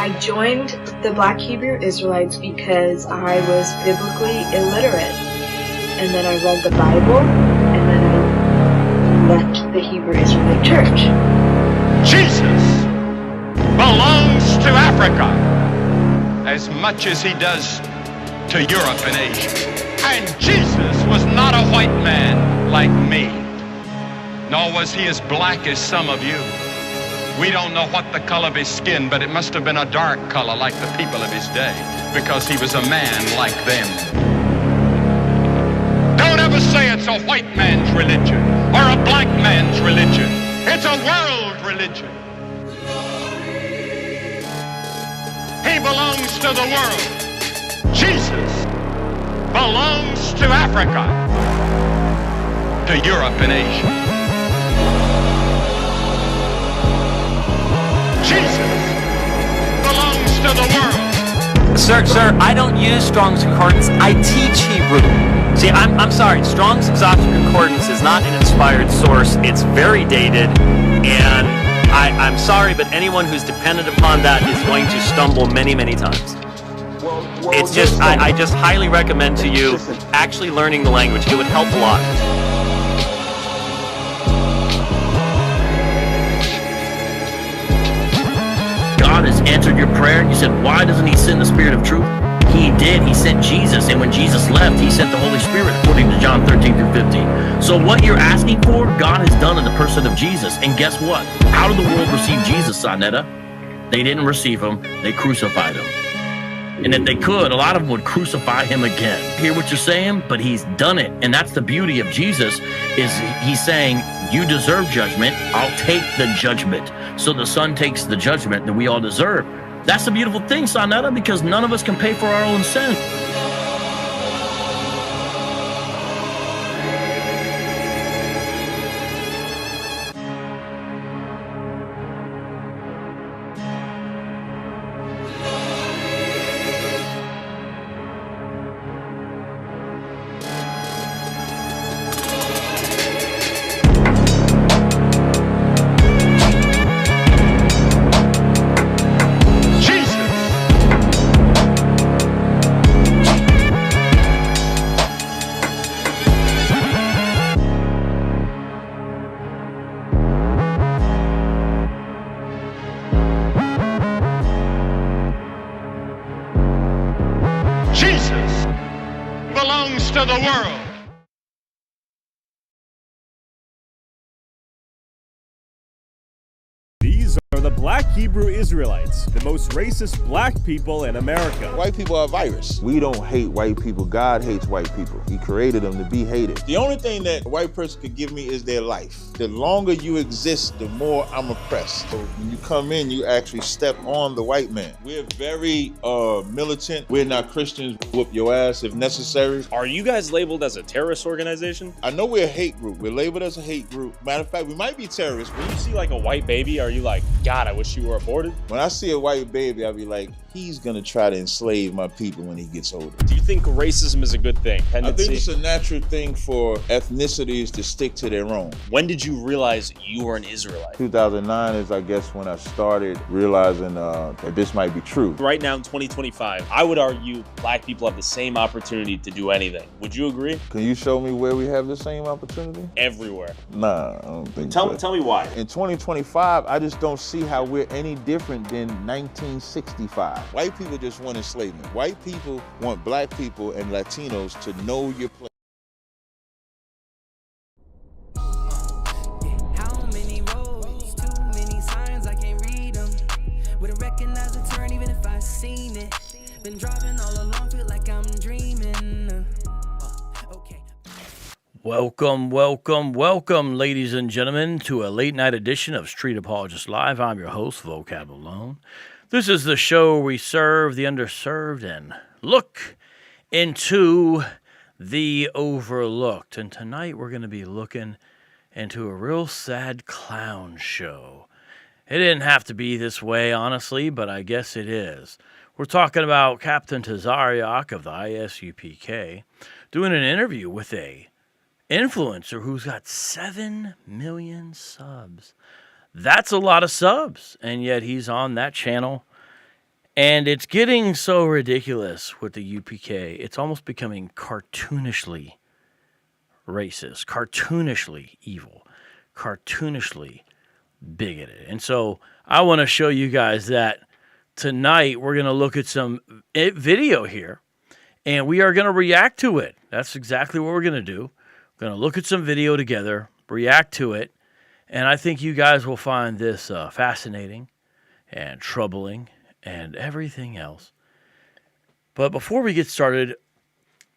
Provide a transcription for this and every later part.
I joined the Black Hebrew Israelites because I was biblically illiterate. And then I read the Bible, and then I left the Hebrew Israelite Church. Jesus belongs to Africa as much as he does to Europe and Asia. And Jesus was not a white man like me, nor was he as black as some of you. We don't know what the color of his skin, but it must have been a dark color like the people of his day, because he was a man like them. Don't ever say it's a white man's religion or a black man's religion. It's a world religion. He belongs to the world. Jesus belongs to Africa, to Europe and Asia. Jesus belongs to the world. Sir, I don't use Strong's Concordance. I teach Hebrew. See, I'm sorry. Strong's Exotic Concordance is not an inspired source. It's very dated, and I'm sorry, but anyone who's dependent upon that is going to stumble many, many times. It's just, I just highly recommend to you actually learning the language. It would help a lot. God has answered your prayer. You said, why doesn't he send the Spirit of truth? He did. He sent Jesus. And when Jesus left, he sent the Holy Spirit, according to John 13 through 15. So what you're asking for, God has done in the person of Jesus. And guess what? How did the world receive Jesus, Sonetta? They didn't receive him. They crucified him. And if they could, a lot of them would crucify him again. Hear what you're saying? But he's done it. And that's the beauty of Jesus, is he's saying, you deserve judgment. I'll take the judgment. So the Son takes the judgment that we all deserve. That's the beautiful thing, Sonetta, because none of us can pay for our own sin. To the world. These are the Black Hebrew Israelites, the most racist black people in America. White people are a virus. We don't hate white people. God hates white people. He created them to be hated. The only thing that a white person could give me is their life. The longer you exist, the more I'm oppressed. So when you come in, you actually step on the white man. We're very militant. We're not Christians. Whoop your ass if necessary. Are you guys labeled as a terrorist organization? I know we're a hate group. We're labeled as a hate group. Matter of fact, we might be terrorists. When you see like a white baby, are you like, God, I wish you were aborted? When I see a white baby, I'll be like, he's gonna try to enslave my people when he gets older. Do you think racism is a good thing? I think it's a natural thing for ethnicities to stick to their own. When did you realize you were an Israelite? 2009 is, I guess, when I started realizing that this might be true. Right now in 2025, I would argue black people have the same opportunity to do anything. Would you agree? Can you show me where we have the same opportunity? Everywhere. Nah, I don't think so. Tell me why. In 2025, I just don't see how we're any different than 1965. White people just want enslavement. White people want black people and Latinos to know your place. How many roads, too many signs, I can't read them. Wouldn't recognize the turn even if I seen it. Been driving all along, feel like I'm dreaming. Okay. Welcome, ladies and gentlemen, to a late night edition of Street Apologist Live. I'm your host, Vocab Alone. This is the show where we serve the underserved and look into the overlooked. And tonight we're going to be looking into a real sad clown show. It didn't have to be this way, honestly, but I guess it is. We're talking about Captain Tazaraych of the ISUPK doing an interview with a influencer who's got 7 million subs. That's a lot of subs, and yet he's on that channel, And it's getting so ridiculous with the UPK. It's almost becoming cartoonishly racist, cartoonishly evil, cartoonishly bigoted. And so I want to show you guys that tonight we're going to look at some video here, and we are going to react to it. That's exactly what we're going to do. We're going to look at some video together, react to it, and I think you guys will find this fascinating and troubling and everything else. But before we get started,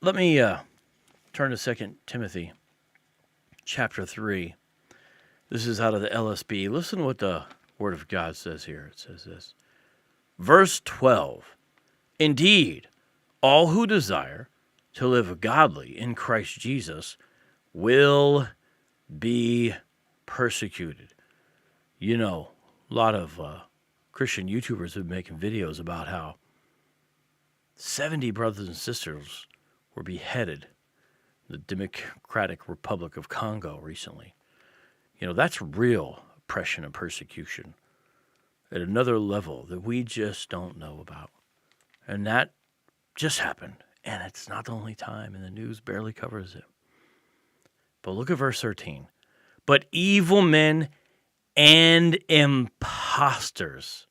let me turn to 2 Timothy chapter 3. This is out of the LSB. Listen to what the Word of God says here. It says this. Verse 12. Indeed, all who desire to live godly in Christ Jesus will be persecuted. You know, a lot of Christian YouTubers have been making videos about how 70 brothers and sisters were beheaded in the Democratic Republic of Congo recently. You know, that's real oppression and persecution at another level that we just don't know about. And that just happened. And it's not the only time, and the news barely covers it. But look at verse 13. But evil men and impostors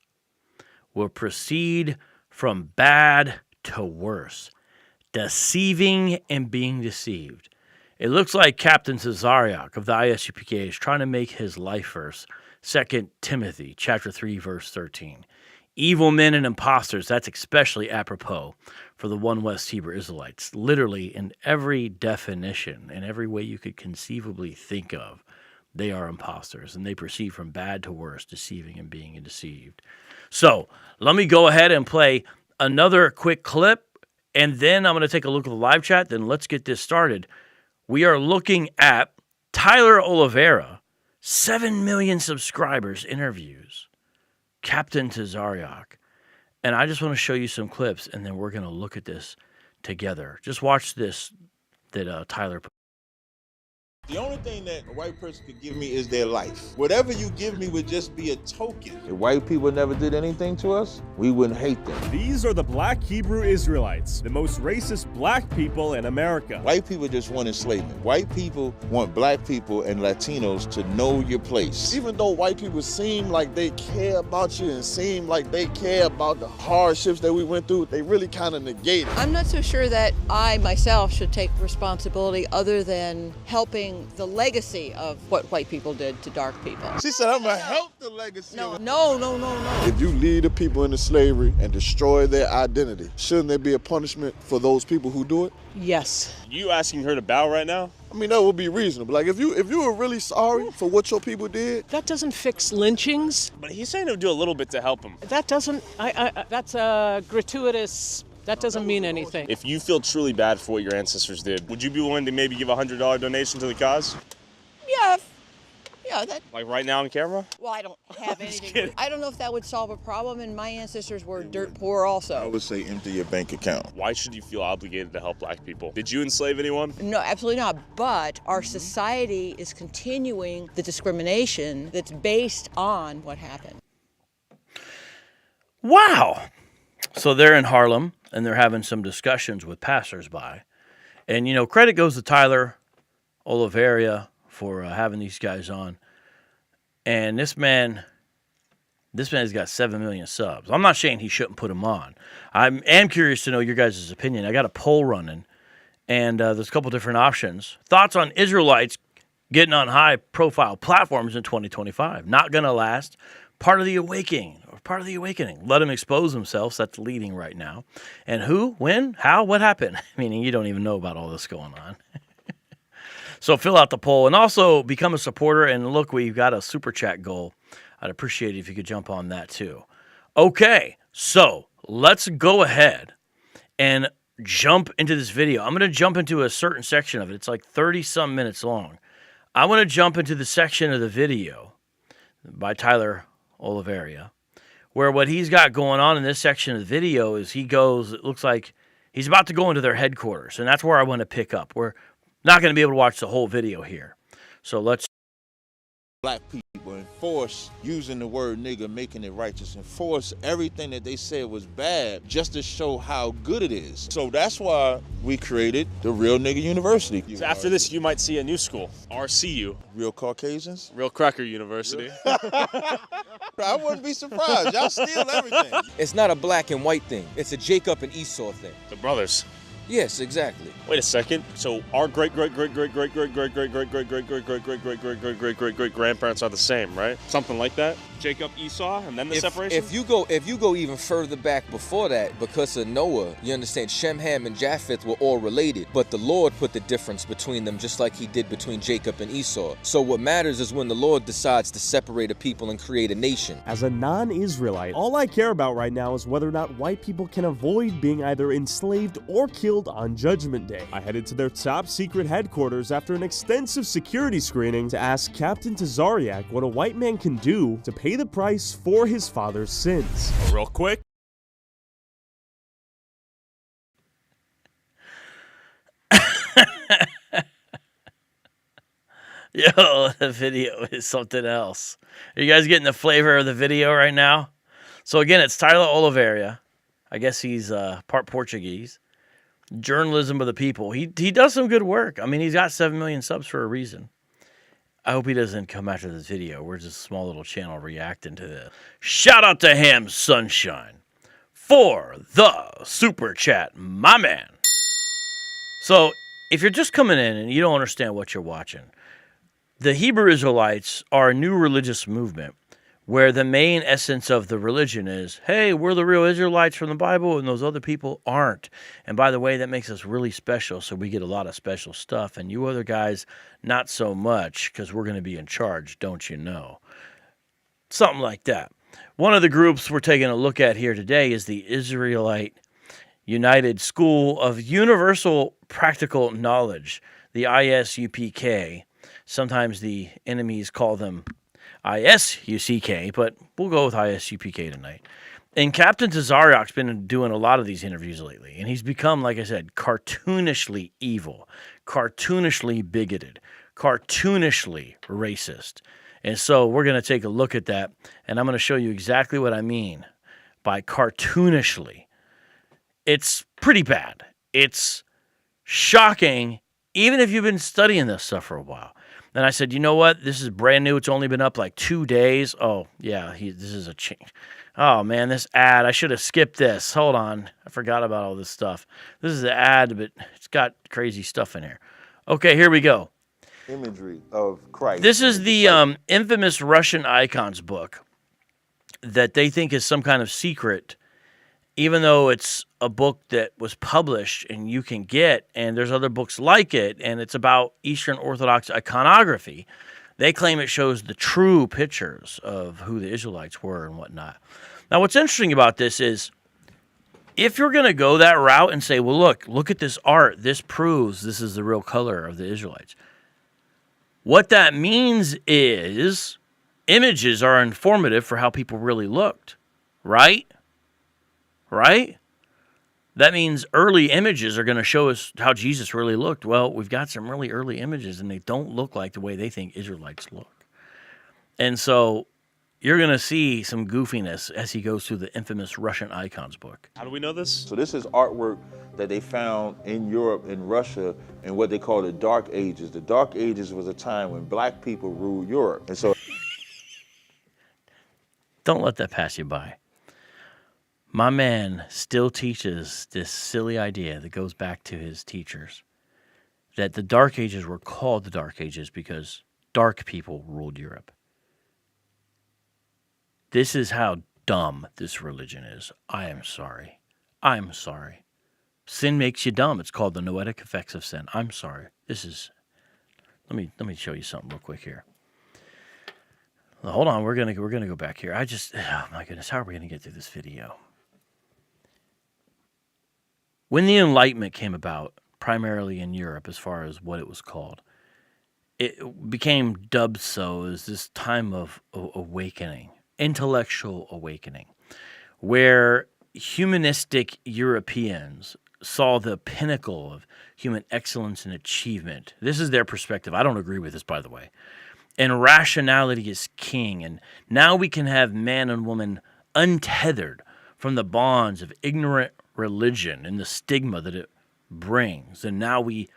will proceed from bad to worse, deceiving and being deceived. It looks like Captain Tazaraych of the ISUPK is trying to make his life verse 2 Timothy chapter 3, verse 13. Evil men and impostors, that's especially apropos for the One West Hebrew Israelites. Literally, in every definition, in every way you could conceivably think of, they are impostors, and they proceed from bad to worse, deceiving and being deceived. So, let me go ahead and play another quick clip, and then I'm going to take a look at the live chat, then let's get this started. We are looking at Tyler Oliveira, 7 million subscribers, interviews Captain Tazaraych. And I just want to show you some clips, and then we're going to look at this together. Just watch this that Tyler put. The only thing that a white person could give me is their life. Whatever you give me would just be a token. If white people never did anything to us, we wouldn't hate them. These are the Black Hebrew Israelites, the most racist black people in America. White people just want enslavement. White people want black people and Latinos to know your place. Even though white people seem like they care about you and seem like they care about the hardships that we went through, they really kind of negate it. I'm not so sure that I myself should take responsibility other than helping the legacy of what white people did to dark people. She said, I'm going to help the legacy. No. If you lead the people into slavery and destroy their identity, shouldn't there be a punishment for those people who do it? Yes. You asking her to bow right now? I mean, that would be reasonable. Like, if you were really sorry for what your people did. That doesn't fix lynchings. But he's saying he'll do a little bit to help him. That doesn't, that's a gratuitous, that doesn't mean anything. If you feel truly bad for what your ancestors did, would you be willing to maybe give a $100 donation to the cause? Yeah, that. Like right now on camera? Well, I don't have anything. I don't know if that would solve a problem, and my ancestors were dirt poor also. I would say empty your bank account. Why should you feel obligated to help black people? Did you enslave anyone? No, absolutely not. But our society is continuing the discrimination that's based on what happened. Wow. So they're in Harlem, and they're having some discussions with passersby. And, you know, credit goes to Tyler Oliveira for having these guys on. And this man's got 7 million subs. I'm not saying he shouldn't put them on. I am curious to know your guys' opinion. I got a poll running, and there's a couple different options. Thoughts on Israelites getting on high-profile platforms in 2025. Not going to last. Part of the awakening. Let them expose themselves. That's leading right now. And who, when, how, what happened? Meaning you don't even know about all this going on. So fill out the poll and also become a supporter. And look, we've got a super chat goal. I'd appreciate it if you could jump on that too. Okay, so let's go ahead and jump into this video. I'm going to jump into a certain section of it. It's like 30-some minutes long. I want to jump into the section of the video by Tyler Oliveira, where what he's got going on in this section of the video is it looks like he's about to go into their headquarters, and that's where I want to pick up. We're not going to be able to watch the whole video here. So let's black people, enforce using the word nigger, making it righteous, enforce everything that they said was bad just to show how good it is. So that's why we created the Real Nigger University. So after this, you might see a new school, RCU. Real Caucasians? Real Cracker University. I wouldn't be surprised. Y'all steal everything. It's not a black and white thing. It's a Jacob and Esau thing. The brothers. Yes, exactly. Wait a second. So our great grandparents are the same, right? Something like that. Jacob, Esau, and then the separation. If you go even further back before that, because of Noah, you understand Shem, Ham, and Japheth were all related, but the Lord put the difference between them, just like He did between Jacob and Esau. So what matters is when the Lord decides to separate a people and create a nation. As a non-Israelite, all I care about right now is whether or not white people can avoid being either enslaved or killed on Judgment Day. I headed to their top secret headquarters after an extensive security screening to ask Captain Tazaraych what a white man can do to pay the price for his father's sins. Real quick. Yo, the video is something else. Are you guys getting the flavor of the video right now? So again, it's Tyler Oliveira. I guess he's part Portuguese. Journalism of the people. He does some good work. I mean, he's got 7 million subs for a reason. I hope he doesn't come after this video. We're just a small little channel reacting to this. Shout out to Ham Sunshine for the super chat, my man. So, if you're just coming in and you don't understand what you're watching, the Hebrew Israelites are a new religious movement where the main essence of the religion is, hey, we're the real Israelites from the Bible and those other people aren't. And by the way, that makes us really special, so we get a lot of special stuff. And you other guys, not so much, because we're going to be in charge, don't you know? Something like that. One of the groups we're taking a look at here today is the Israelite United School of Universal Practical Knowledge, the ISUPK. Sometimes the enemies call them ISUCK, but we'll go with ISUPK tonight. And Captain Tazaraych's been doing a lot of these interviews lately, and he's become, like I said, cartoonishly evil, cartoonishly bigoted, cartoonishly racist. And so we're going to take a look at that, and I'm going to show you exactly what I mean by cartoonishly. It's pretty bad. It's shocking, even if you've been studying this stuff for a while. Then I said, you know what? This is brand new. It's only been up like 2 days. Oh, yeah, this is a change. Oh, man, this ad. I should have skipped this. Hold on. I forgot about all this stuff. This is the ad, but it's got crazy stuff in here. Okay, here we go. Imagery of Christ. This is the infamous Russian icons book that they think is some kind of secret, even though it's a book that was published and you can get, and there's other books like it, and it's about Eastern Orthodox iconography. They claim it shows the true pictures of who the Israelites were and whatnot. Now, what's interesting about this is, if you're going to go that route and say, well, look at this art, this proves this is the real color of the Israelites. What that means is images are informative for how people really looked, right? Right? That means early images are going to show us how Jesus really looked. Well, we've got some really early images, and they don't look like the way they think Israelites look. And so you're going to see some goofiness as he goes through the infamous Russian icons book. How do we know this? So this is artwork that they found in Europe and Russia in what they call the Dark Ages. The Dark Ages was a time when black people ruled Europe. And so don't let that pass you by. My man still teaches this silly idea that goes back to his teachers, that the Dark Ages were called the Dark Ages because dark people ruled Europe. This is how dumb this religion is. I am sorry. I'm sorry. Sin makes you dumb. It's called the noetic effects of sin. I'm sorry. This is... Let me show you something real quick here. Well, hold on. We're gonna go back here. Oh my goodness, how are we gonna get through this video? When the Enlightenment came about, primarily in Europe as far as what it was called, it became dubbed so as this time of awakening, intellectual awakening, where humanistic Europeans saw the pinnacle of human excellence and achievement. This is their perspective. I don't agree with this, by the way. and rationality is king. And now we can have man and woman untethered from the bonds of ignorant religion and the stigma that it brings. And now we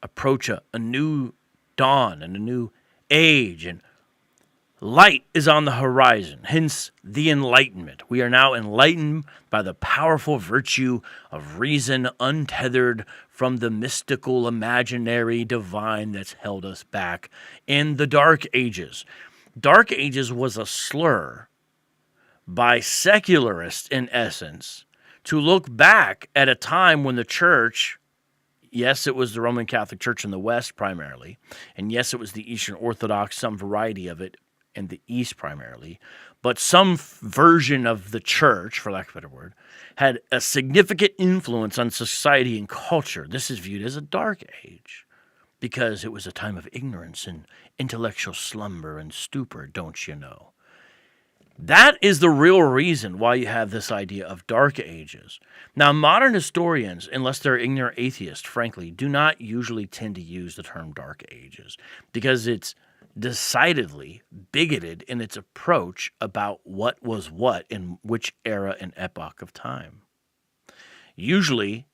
approach a new dawn and a new age, and light is on the horizon, hence the Enlightenment. We are now enlightened by the powerful virtue of reason, untethered from the mystical, imaginary, divine that's held us back in the Dark Ages. Dark Ages was a slur by secularists, in essence, to look back at a time when the church, yes, it was the Roman Catholic Church in the West primarily, and yes, it was the Eastern Orthodox, some variety of it, in the East primarily, but some version of the church, for lack of a better word, had a significant influence on society and culture. This is viewed as a dark age because it was a time of ignorance and intellectual slumber and stupor, don't you know? That is the real reason why you have this idea of dark ages. Now, modern historians, unless they're ignorant atheists, frankly, do not usually tend to use the term dark ages because it's decidedly bigoted in its approach about what was what in which era and epoch of time. Usually,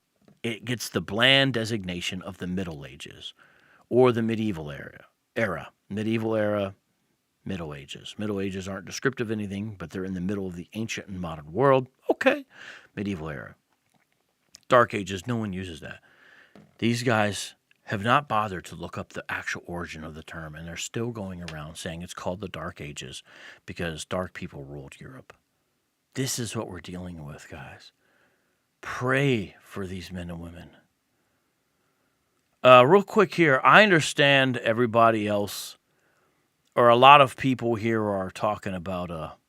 it gets the bland designation of the Middle Ages or the medieval era. Medieval era, Middle Ages. Middle Ages aren't descriptive of anything, but they're in the middle of the ancient and modern world. Okay, medieval era. Dark Ages, no one uses that. These guys have not bothered to look up the actual origin of the term, and they're still going around saying it's called the Dark Ages because dark people ruled Europe. This is what we're dealing with, guys. Pray for these men and women. Real quick here, I understand everybody else, or a lot of people here are talking about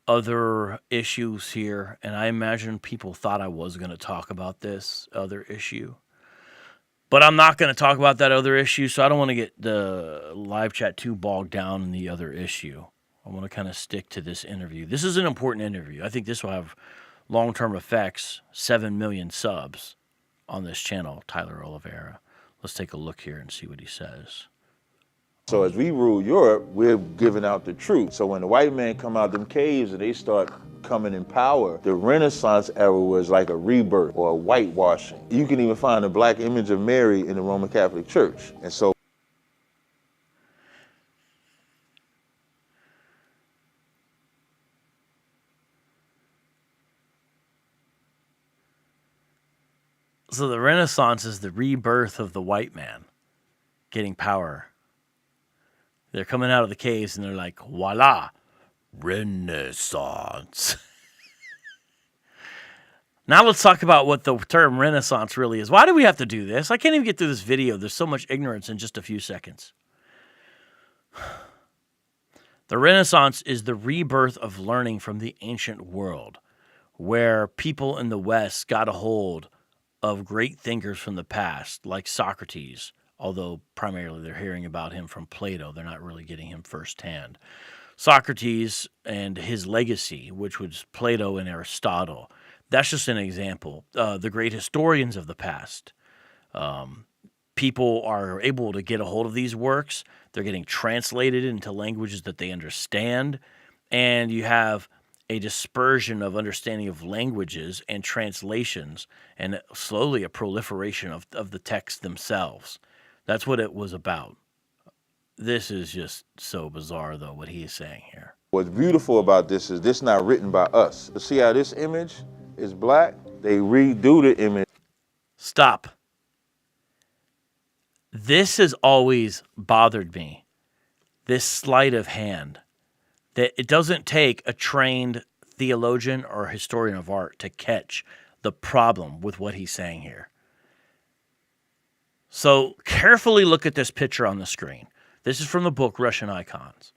other issues here, and I imagine people thought I was going to talk about this other issue. But I'm not going to talk about that other issue, so I don't want to get the live chat too bogged down in the other issue. I want to kind of stick to this interview. This is an important interview. I think this will have long-term effects, 7 million subs on this channel, Tyler Oliveira. Let's take a look here and see what he says. So as we rule Europe, we're giving out the truth. So when the white man come out them caves and they start coming in power, the Renaissance era was like a rebirth or a whitewashing. You can even find a black image of Mary in the Roman Catholic Church. And so the Renaissance is the rebirth of the white man getting power. They're coming out of the caves and they're like, voila, Renaissance. Now let's talk about what the term Renaissance really is. Why do we have to do this? I can't even get through this video. There's so much ignorance in just a few seconds. The Renaissance is the rebirth of learning from the ancient world, where people in the West got a hold of great thinkers from the past, like Socrates, although primarily they're hearing about him from Plato. They're not really getting him firsthand. Socrates and his legacy, which was Plato and Aristotle, that's just an example. The great historians of the past. People are able to get a hold of these works. They're getting translated into languages that they understand. And you have a dispersion of understanding of languages and translations, and slowly a proliferation of the texts themselves. That's what it was about. This is just so bizarre, though, what he is saying here. what's beautiful about this is this not written by us. See how this image is black? They redo the image. Stop. This has always bothered me, this sleight of hand, that it doesn't take a trained theologian or historian of art to catch the problem with what he's saying here. So carefully look at this picture on the screen. This is from the book Russian Icons.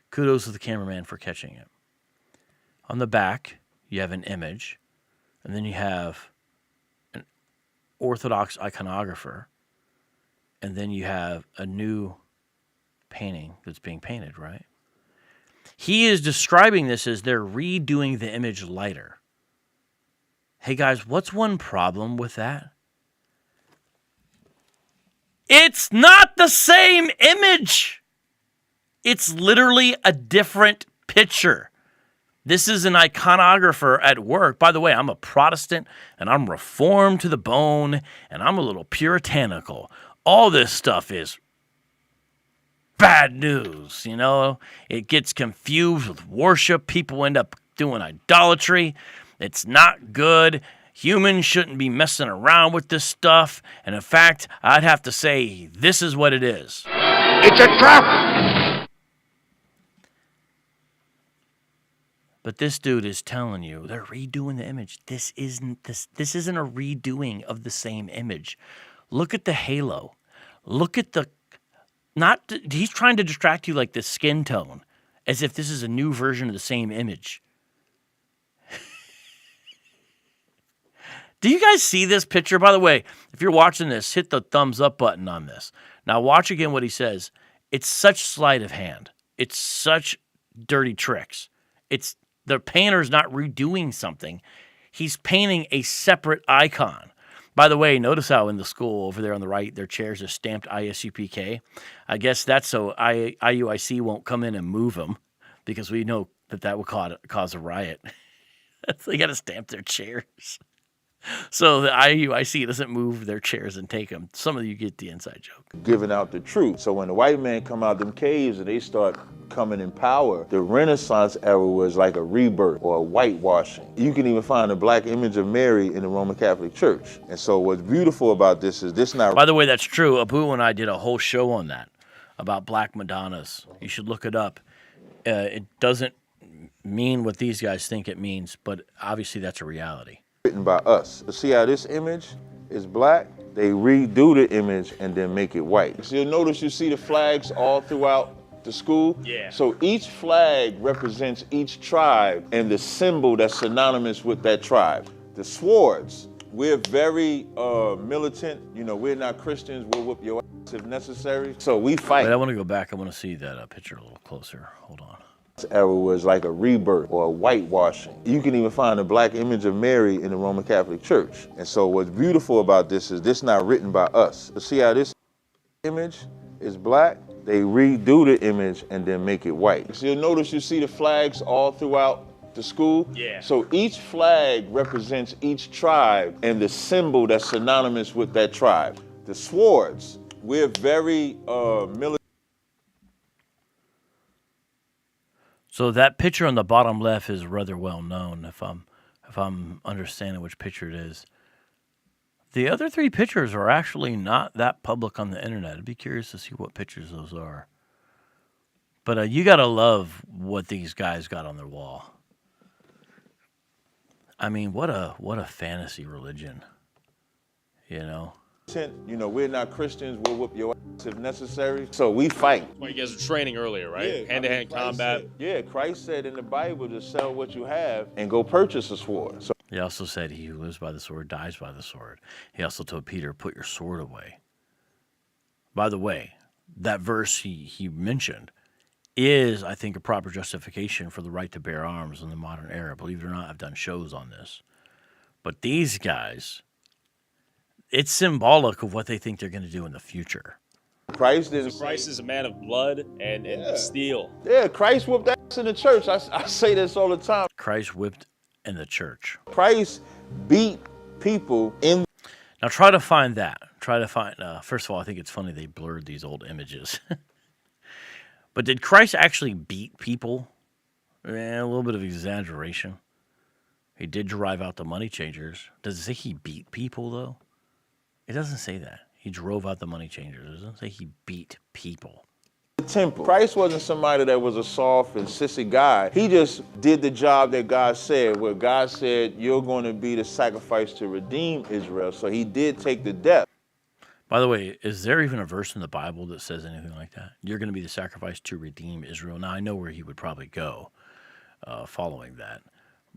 Kudos to the cameraman for catching it. On the back, you have an image, and then you have an Orthodox iconographer, and then you have a new painting that's being painted, right? He is describing this as they're redoing the image lighter. Hey guys, what's one problem with that? It's not the same image. It's literally a different picture. This is an iconographer at work. By the way, I'm a Protestant, and I'm Reformed to the bone, and I'm a little puritanical. All this stuff is bad news, you know? It gets confused with worship. People end up doing idolatry. It's not good. Humans shouldn't be messing around with this stuff. And in fact, I'd have to say this is what it is. It's a trap! But this dude is telling you they're redoing the image. This isn't a redoing of the same image. Look at the halo. Look at the he's trying to distract you like the skin tone, as if this is a new version of the same image. Do you guys see this picture? By the way, if you're watching this, hit the thumbs up button on this. Now watch again what he says. It's such sleight of hand. It's such dirty tricks. It's the painter's not redoing something. He's painting a separate icon. By the way, notice how in the school over there on the right, their chairs are stamped ISUPK. I guess that's so IUIC won't come in and move them, because we know that would cause a riot. They got to stamp their chairs. So the IUIC doesn't move their chairs and take them. Some of you get the inside joke. Giving out the truth. So when the white man come out them caves and they start coming in power, the Renaissance era was like a rebirth or a whitewashing. You can even find a black image of Mary in the Roman Catholic Church. And so what's beautiful about this is this not... By the way, that's true. Abu and I did a whole show on that, about black Madonnas. You should look it up. It doesn't mean what these guys think it means, but obviously that's a reality. Written by us. So see how this image is black? They redo the image and then make it white. So you'll notice you see the flags all throughout the school. Yeah. So each flag represents each tribe and the symbol that's synonymous with that tribe. The swords, we're very militant. You know, we're not Christians. We'll whoop your ass if necessary. So we fight. Wait, I want to go back. I want to see that picture a little closer. Hold on. This era was like a rebirth or a whitewashing. You can even find a black image of Mary in the Roman Catholic Church. And so what's beautiful about this is this not written by us. So see how this image is black? They redo the image and then make it white. So you'll notice you see the flags all throughout the school. Yeah. So each flag represents each tribe and the symbol that's synonymous with that tribe. The swords, we're very militant. So that picture on the bottom left is rather well known, if I'm understanding which picture it is. The other three pictures are actually not that public on the internet. I'd be curious to see what pictures those are. But you gotta love what these guys got on their wall. I mean, what a fantasy religion, you know? You know, we're not Christians. We'll whoop your ass if necessary. So we fight. Well, you guys were training earlier, right? Hand-to-hand combat. Christ said in the Bible to sell what you have and go purchase a sword. So He also said he who lives by the sword dies by the sword. He also told Peter, put your sword away. By the way, that verse he mentioned is, I think, a proper justification for the right to bear arms in the modern era. Believe it or not, I've done shows on this. But these guys, it's symbolic of what they think they're going to do in the future. Christ is a man of blood and steel. Yeah, Christ whooped ass in the church. I say this all the time. Christ whipped in the church. Christ beat people in. Now try to find that. Try to find, first of all, I think it's funny they blurred these old images. But did Christ actually beat people? A little bit of exaggeration. He did drive out the money changers. Does it say he beat people, though? It doesn't say that. He drove out the money changers. It doesn't say he beat people. The temple. Christ wasn't somebody that was a soft and sissy guy. He just did the job that God said, where God said, you're going to be the sacrifice to redeem Israel. So he did take the death. By the way, is there even a verse in the Bible that says anything like that? You're going to be the sacrifice to redeem Israel. Now, I know where he would probably go following that.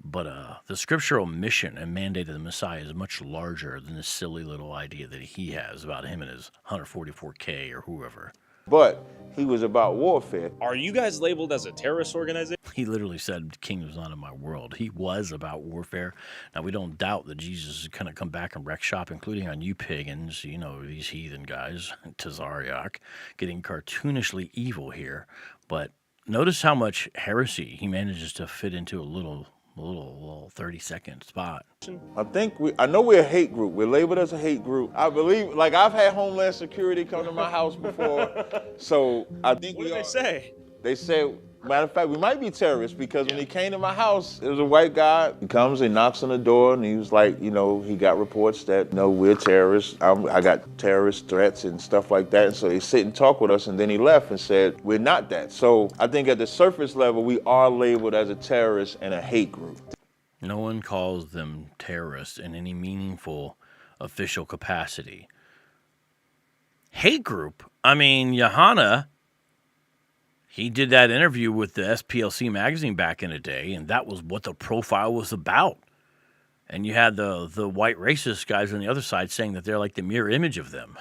But the scriptural mission and mandate of the Messiah is much larger than the silly little idea that he has about him and his 144K or whoever. But he was about warfare. Are you guys labeled as a terrorist organization? He literally said, the kingdom's not in my world. He was about warfare. Now, we don't doubt that Jesus is going to come back and wreck shop, including on you pagans, you know, these heathen guys, Tazaraych, getting cartoonishly evil here. But notice how much heresy he manages to fit into a little 30-second spot. I know we're a hate group. We're labeled as a hate group. I believe, like, I've had Homeland Security come to my house before. So I think What did they say? They said, matter of fact, we might be terrorists because when he came to my house, it was a white guy. He comes, he knocks on the door, and he was like, you know, he got reports that, no, we're terrorists. I got terrorist threats and stuff like that. And so he sit and talk with us, and then he left and said, we're not that. So I think at the surface level, we are labeled as a terrorist and a hate group. No one calls them terrorists in any meaningful official capacity. Hate group? I mean, Johanna, he did that interview with the SPLC magazine back in the day, and that was what the profile was about. And you had the white racist guys on the other side saying that they're like the mirror image of them.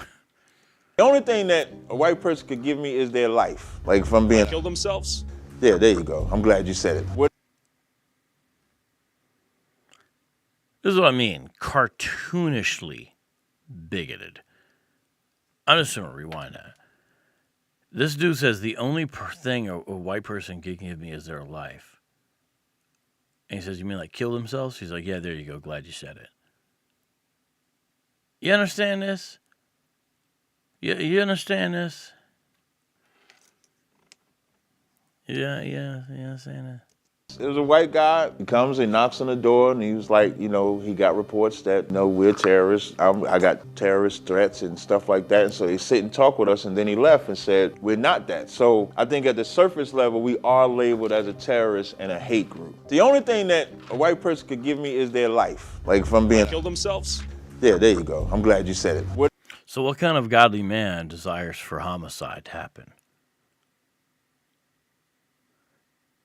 The only thing that a white person could give me is their life. Like, if I'm being... Kill themselves? Yeah, there you go. I'm glad you said it. This is what I mean. Cartoonishly bigoted. I'm just going to rewind that. This dude says the only thing a white person can give me is their life. And he says, you mean like kill themselves? He's like, yeah, there you go. Glad you said it. You understand this? You understand this? Yeah, you understand this? It was a white guy. He comes, he knocks on the door, and he was like, you know, he got reports that, no, we're terrorists. I got terrorist threats and stuff like that. And so he sit and talk with us, and then he left and said, we're not that. So I think at the surface level, we are labeled as a terrorist and a hate group. The only thing that a white person could give me is their life. Like, if I'm being... Kill themselves? Yeah, there you go. I'm glad you said it. So what kind of godly man desires for homicide to happen?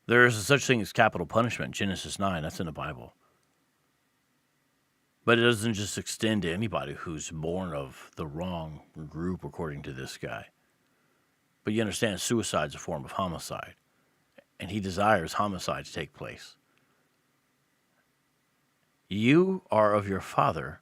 There is such thing as capital punishment, Genesis 9, that's in the Bible. But it doesn't just extend to anybody who's born of the wrong group, according to this guy. But you understand, suicide's a form of homicide. And he desires homicide to take place. You are of your father,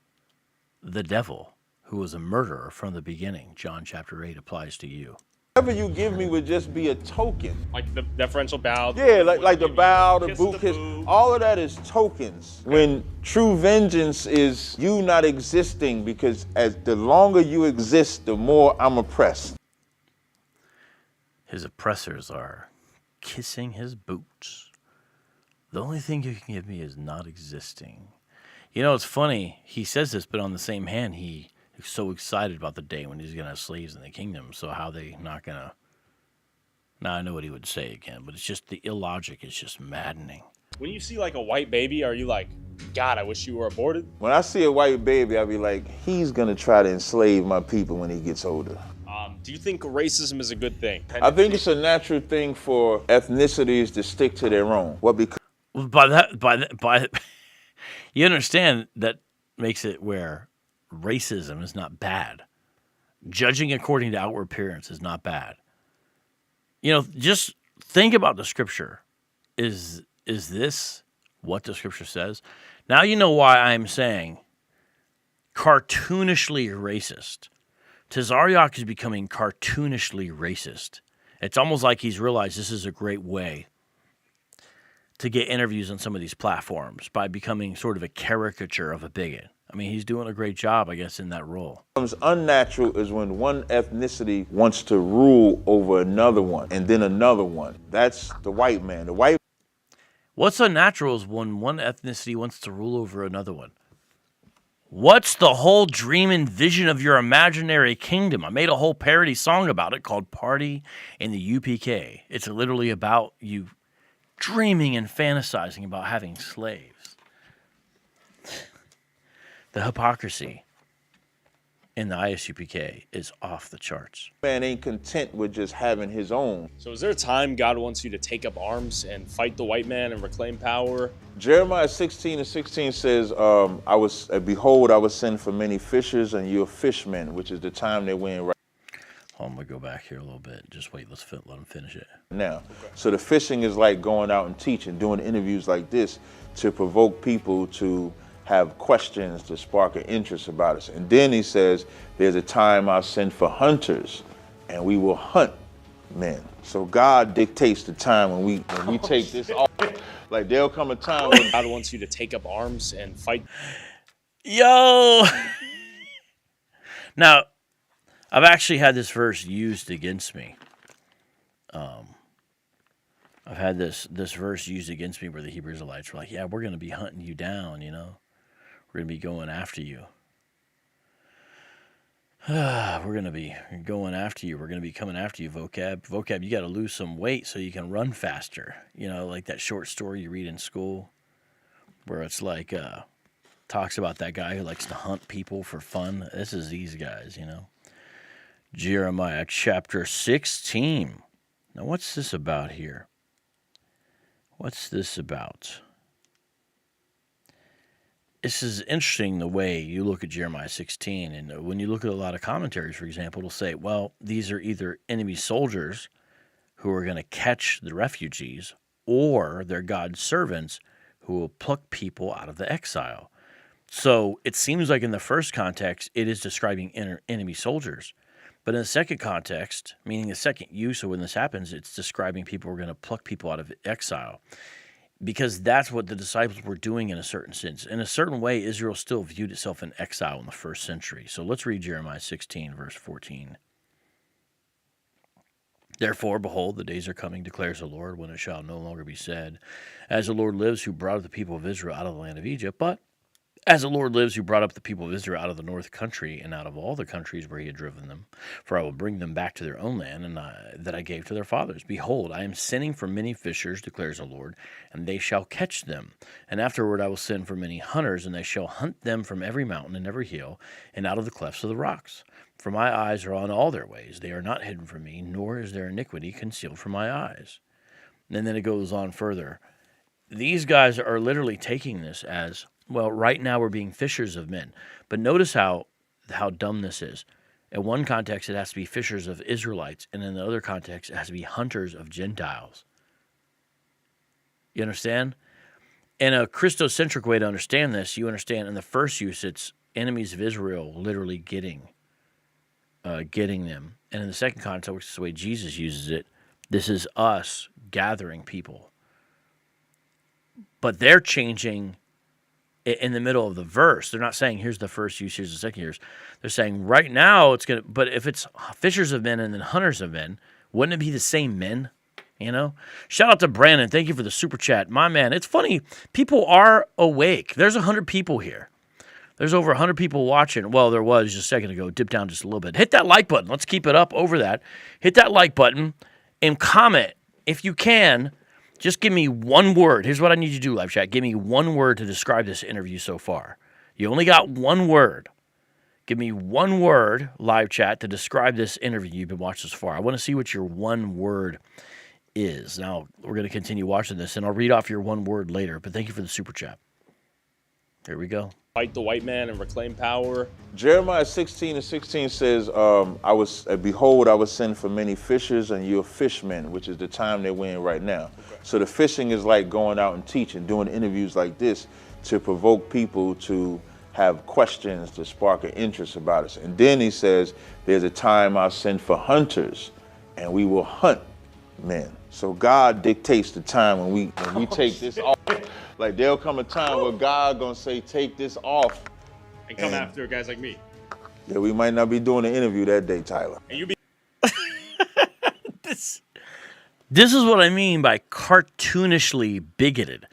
the devil, who was a murderer from the beginning. John chapter 8 applies to you. Whatever you give me would just be a token. Like the deferential bow? Yeah, like the bow, the boot kiss. All of that is tokens. When true vengeance is you not existing, because as the longer you exist, the more I'm oppressed. His oppressors are kissing his boots. The only thing you can give me is not existing. You know, it's funny. He says this, but on the same hand, he's so excited about the day when he's going to have slaves in the kingdom. So how they not going to... Now, I know what he would say again, but it's just the illogic is just maddening. When you see like a white baby, are you like, God, I wish you were aborted? When I see a white baby, I'll be like, he's going to try to enslave my people when he gets older. Do you think racism is a good thing? I think it's a natural thing for ethnicities to stick to their own. Well, because... You understand that makes it where racism is not bad. Judging according to outward appearance is not bad. You know, just think about the scripture. Is this what the scripture says? Now you know why I'm saying cartoonishly racist. Tazaraych is becoming cartoonishly racist. It's almost like he's realized this is a great way to get interviews on some of these platforms by becoming sort of a caricature of a bigot. I mean, he's doing a great job, I guess, in that role. What's unnatural is when one ethnicity wants to rule over another one, and then another one. That's the white man. What's unnatural is when one ethnicity wants to rule over another one. What's the whole dream and vision of your imaginary kingdom? I made a whole parody song about it called Party in the UPK. It's literally about you dreaming and fantasizing about having slaves. The hypocrisy in the ISUPK is off the charts. Man ain't content with just having his own. So is there a time God wants you to take up arms and fight the white man and reclaim power? Jeremiah 16:16 says, behold, I was sent for many fishers, and you're fishmen, which is the time that we're in right. I'm going to go back here a little bit. Just wait. Let him finish it. Now, so the fishing is like going out and teaching, doing interviews like this to provoke people to have questions, to spark an interest about us. And then he says, there's a time I'll send for hunters and we will hunt men. So God dictates the time when we take this off. Like there'll come a time when God wants you to take up arms and fight. Yo! Now, I've actually had this verse used against me. I've had this verse used against me where the Hebrew Israelites were like, yeah, we're going to be hunting you down, you know. We're going to be going after you. We're going to be going after you. We're going to be coming after you, vocab. Vocab, you got to lose some weight so you can run faster. You know, like that short story you read in school where it's like, talks about that guy who likes to hunt people for fun. This is these guys, you know. Jeremiah chapter 16. Now, what's this about here? What's this about? This is interesting the way you look at Jeremiah 16. And when you look at a lot of commentaries, for example, it'll say, well, these are either enemy soldiers who are going to catch the refugees, or they're God's servants who will pluck people out of the exile. So it seems like in the first context, it is describing enemy soldiers. But in the second context, meaning the second use of when this happens, it's describing people who are going to pluck people out of exile. Because that's what the disciples were doing in a certain sense. In a certain way, Israel still viewed itself in exile in the first century. So let's read Jeremiah 16, verse 14. Therefore, behold, the days are coming, declares the Lord, when it shall no longer be said, as the Lord lives who brought up the people of Israel out of the land of Egypt, but as the Lord lives who brought up the people of Israel out of the north country and out of all the countries where he had driven them, for I will bring them back to their own land and that I gave to their fathers. Behold, I am sending for many fishers, declares the Lord, and they shall catch them. And afterward I will send for many hunters, and they shall hunt them from every mountain and every hill and out of the clefts of the rocks. For my eyes are on all their ways. They are not hidden from me, nor is their iniquity concealed from my eyes. And then it goes on further. These guys are literally taking this as, well, right now we're being fishers of men. But notice how dumb this is. In one context, it has to be fishers of Israelites, and in the other context, it has to be hunters of Gentiles. You understand? In a Christocentric way to understand this, you understand in the first use, it's enemies of Israel literally getting them. And in the second context, which is the way Jesus uses it, this is us gathering people. But they're changing in the middle of the verse. They're not saying here's the first use, here's the second use. They're saying right now it's going to, but if it's fishers of men and then hunters of men, wouldn't it be the same men? You know? Shout out to Brandon. Thank you for the super chat. My man, it's funny. People are awake. There's 100 people here. There's over 100 people watching. Well, there was just a second ago. Dip down just a little bit. Hit that like button. Let's keep it up over that. Hit that like button and comment if you can. Just give me one word. Here's what I need you to do, live chat. Give me one word to describe this interview so far. You only got one word. Give me one word, live chat, to describe this interview you've been watching so far. I want to see what your one word is. Now, we're going to continue watching this, and I'll read off your one word later, but thank you for the super chat. Here we go. Fight the white man and reclaim power. Jeremiah 16:16 says, behold, I will send for many fishers and you're fishmen, which is the time that we're in right now. Okay. So the fishing is like going out and teaching, doing interviews like this to provoke people to have questions, to spark an interest about us. And then he says, there's a time I'll send for hunters and we will hunt men. So God dictates the time when we take this off. Like there'll come a time where God gonna say, take this off. And come after guys like me. Yeah, we might not be doing an interview that day, Tyler. And you be This is what I mean by cartoonishly bigoted,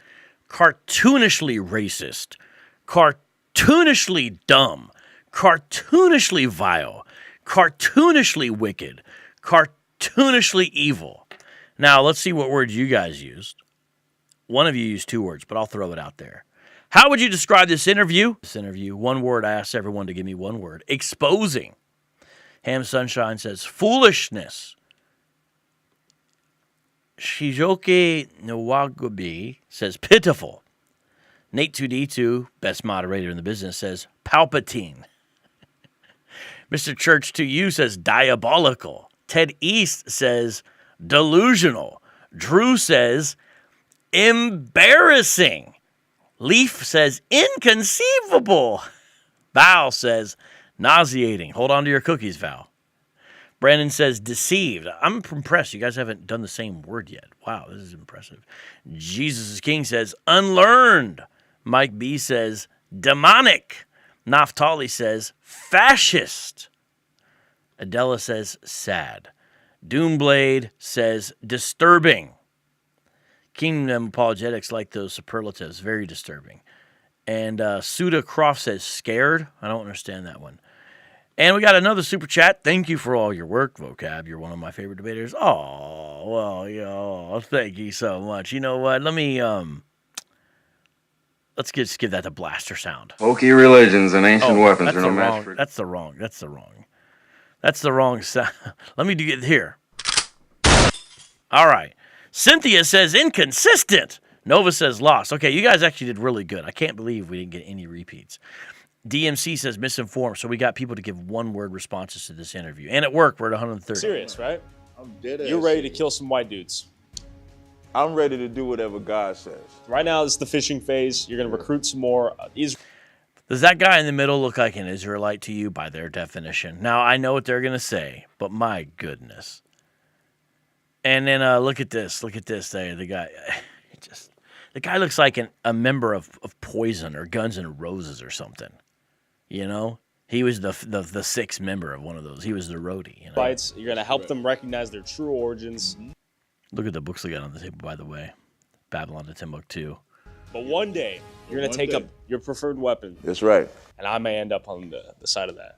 cartoonishly racist, cartoonishly dumb, cartoonishly vile, cartoonishly wicked, cartoonishly evil. Now, let's see what words you guys used. One of you used two words, but I'll throw it out there. How would you describe this interview? One word, I asked everyone to give me one word. Exposing. Ham Sunshine says foolishness. Shijoke Nwagabi says pitiful. Nate2D2, best moderator in the business, says Palpatine. Mr. Church to You says diabolical. Ted East says delusional. Drew says embarrassing. Leaf says inconceivable. Val says nauseating. Hold on to your cookies, Val. Brandon says deceived. I'm impressed. You guys haven't done the same word yet. Wow, this is impressive. Jesus is King says unlearned. Mike B says demonic. Naftali says fascist. Adela says sad. Doomblade says disturbing. Kingdom Apologetics like those superlatives. Very disturbing. And Suda Croft says scared. I don't understand that one. And we got another super chat. Thank you for all your work, Vocab. You're one of my favorite debaters. Oh, well, thank you so much. You know what? Let me, let's just give that the blaster sound. Folky religions and ancient weapons are no match for... That's the wrong sound. Let me do it here. All right. Cynthia says inconsistent. Nova says lost. Okay, you guys actually did really good. I can't believe we didn't get any repeats. DMC says misinformed, so we got people to give one-word responses to this interview. And it worked. We're at 130. Serious, right? I'm dead ass. You're ready to kill some white dudes. I'm ready to do whatever God says. Right now, it's the fishing phase. You're going to recruit some more. Does that guy in the middle look like an Israelite to you by their definition? Now, I know what they're going to say, but my goodness. And then look at this. Look at this there. The guy looks like a member of Poison or Guns N' Roses or something. You know? He was the sixth member of one of those. He was the roadie. You know? You're going to help them recognize their true origins. Look at the books they got on the table, by the way. Babylon to Timbuktu. But one day, you're going to take up your preferred weapon. That's right. And I may end up on the side of that.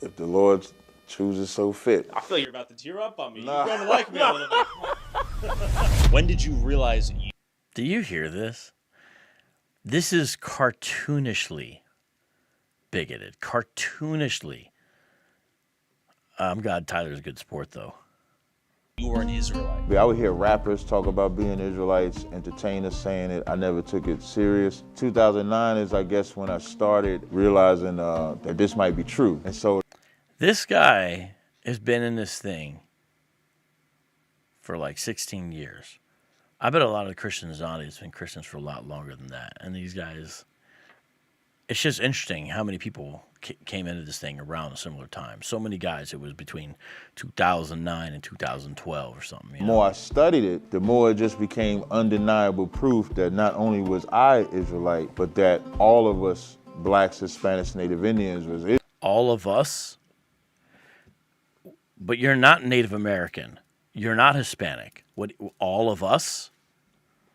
If the Lord chooses so fit. I feel you're about to tear up on me. You're going to like me a little bit. When did you realize you... Do you hear this? This is cartoonishly bigoted. Cartoonishly. I'm glad Tyler's a good sport, though. You were an Israelite. I would hear rappers talk about being Israelites, entertainers saying it. I never took it serious. 2009 is, I guess, when I started realizing that this might be true. And so... This guy has been in this thing for like 16 years. I bet a lot of the Christians on it have been Christians for a lot longer than that. And these guys, it's just interesting how many people came into this thing around a similar time. So many guys, it was between 2009 and 2012 or something. The more I studied it, the more it just became undeniable proof that not only was I Israelite, but that all of us, blacks, Hispanics, Native Indians, was Israelite. All of us? But you're not Native American. You're not Hispanic. What? All of us?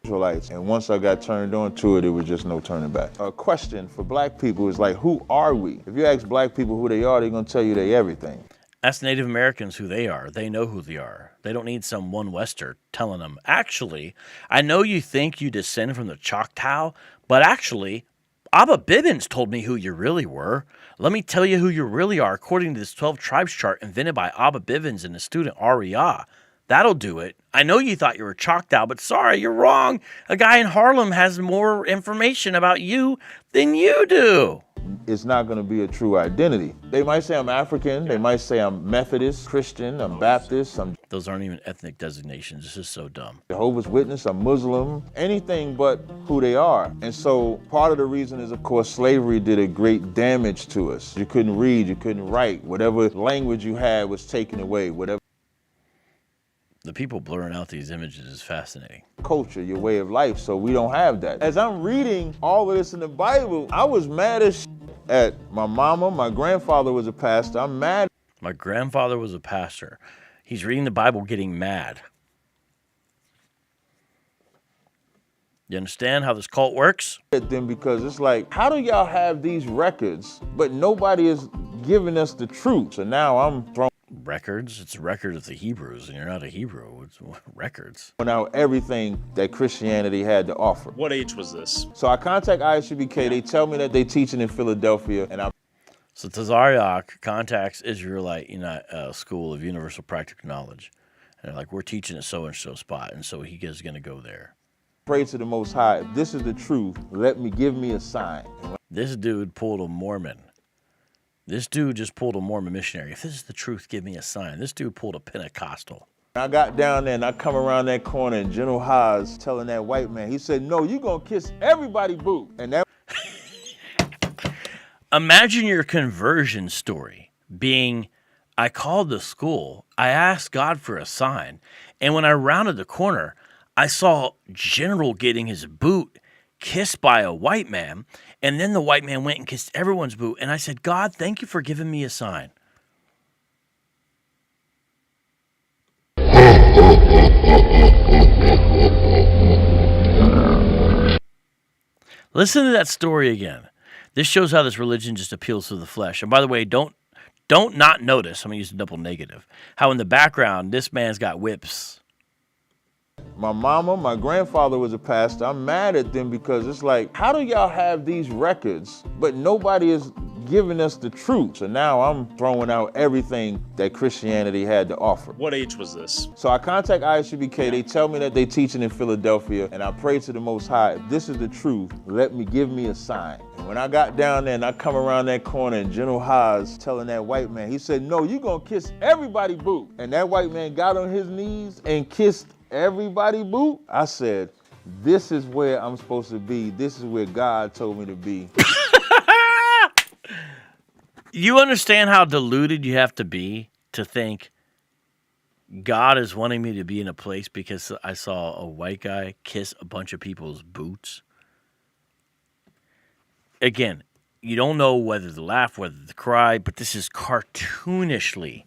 Israelites. And once I got turned on to it, it was just no turning back. A question for black people is like, who are we? If you ask black people who they are, they're going to tell you they everything. Ask Native Americans who they are. They know who they are. They don't need some one Wester telling them, actually, I know you think you descend from the Choctaw, but actually, Abba Bibbins told me who you really were. Let me tell you who you really are according to this 12 tribes chart invented by Abba Bibbins and his student Ariah. That'll do it. I know you thought you were Choctaw, but sorry, you're wrong. A guy in Harlem has more information about you than you do. It's not going to be a true identity. They might say I'm African. They might say I'm Methodist, Christian, I'm Baptist. Those aren't even ethnic designations. This is so dumb. Jehovah's Witness, I'm Muslim, anything but who they are. And so part of the reason is, of course, slavery did a great damage to us. You couldn't read, you couldn't write. Whatever language you had was taken away. Whatever. The people blurring out these images is fascinating. Culture, your way of life, so we don't have that. As I'm reading all of this in the Bible, I was mad as at my mama. My grandfather was a pastor. I'm mad. My grandfather was a pastor. He's reading the Bible getting mad. You understand how this cult works? Then because it's like, how do y'all have these records, but nobody is giving us the truth? So now I'm throwing records. It's a record of the Hebrews, and you're not a Hebrew. It's records. Now everything that Christianity had to offer. What age was this? So I contact ISUPK. They tell me that they teaching in Philadelphia, and So Tazaraych contacts Israelite School of Universal Practical Knowledge, and they're like, we're teaching at so and so spot, and so he is going to go there. Pray to the Most High. If this is the truth, give me a sign. This dude pulled a Mormon This dude just pulled a Mormon missionary. If this is the truth, give me a sign. This dude pulled a Pentecostal. I got down there and I come around that corner and General Haas telling that white man, he said, no, you gonna kiss everybody boo. And that Imagine your conversion story being, I called the school, I asked God for a sign, and when I rounded the corner, I saw General getting his boot kissed by a white man, and then the white man went and kissed everyone's boot, and I said, God, thank you for giving me a sign. Listen to that story again. This shows how this religion just appeals to the flesh. And by the way, don't not notice, I'm going to use a double negative, how in the background this man's got whips. my mama, my grandfather was a pastor. I'm mad at them because it's like, how do y'all have these records, but nobody is giving us the truth? So now I'm throwing out everything that Christianity had to offer. What age was this? So I contact ISUPK, they tell me that they teaching in Philadelphia, and I pray to the Most High, if this is the truth, give me a sign. And when I got down there and I come around that corner and General Haas telling that white man, he said, no, you gonna kiss everybody boo. And that white man got on his knees and kissed everybody boo. I said, this is where I'm supposed to be. This is where God told me to be. You understand how deluded you have to be to think God is wanting me to be in a place because I saw a white guy kiss a bunch of people's boots? Again, you don't know whether to laugh, whether to cry, but this is cartoonishly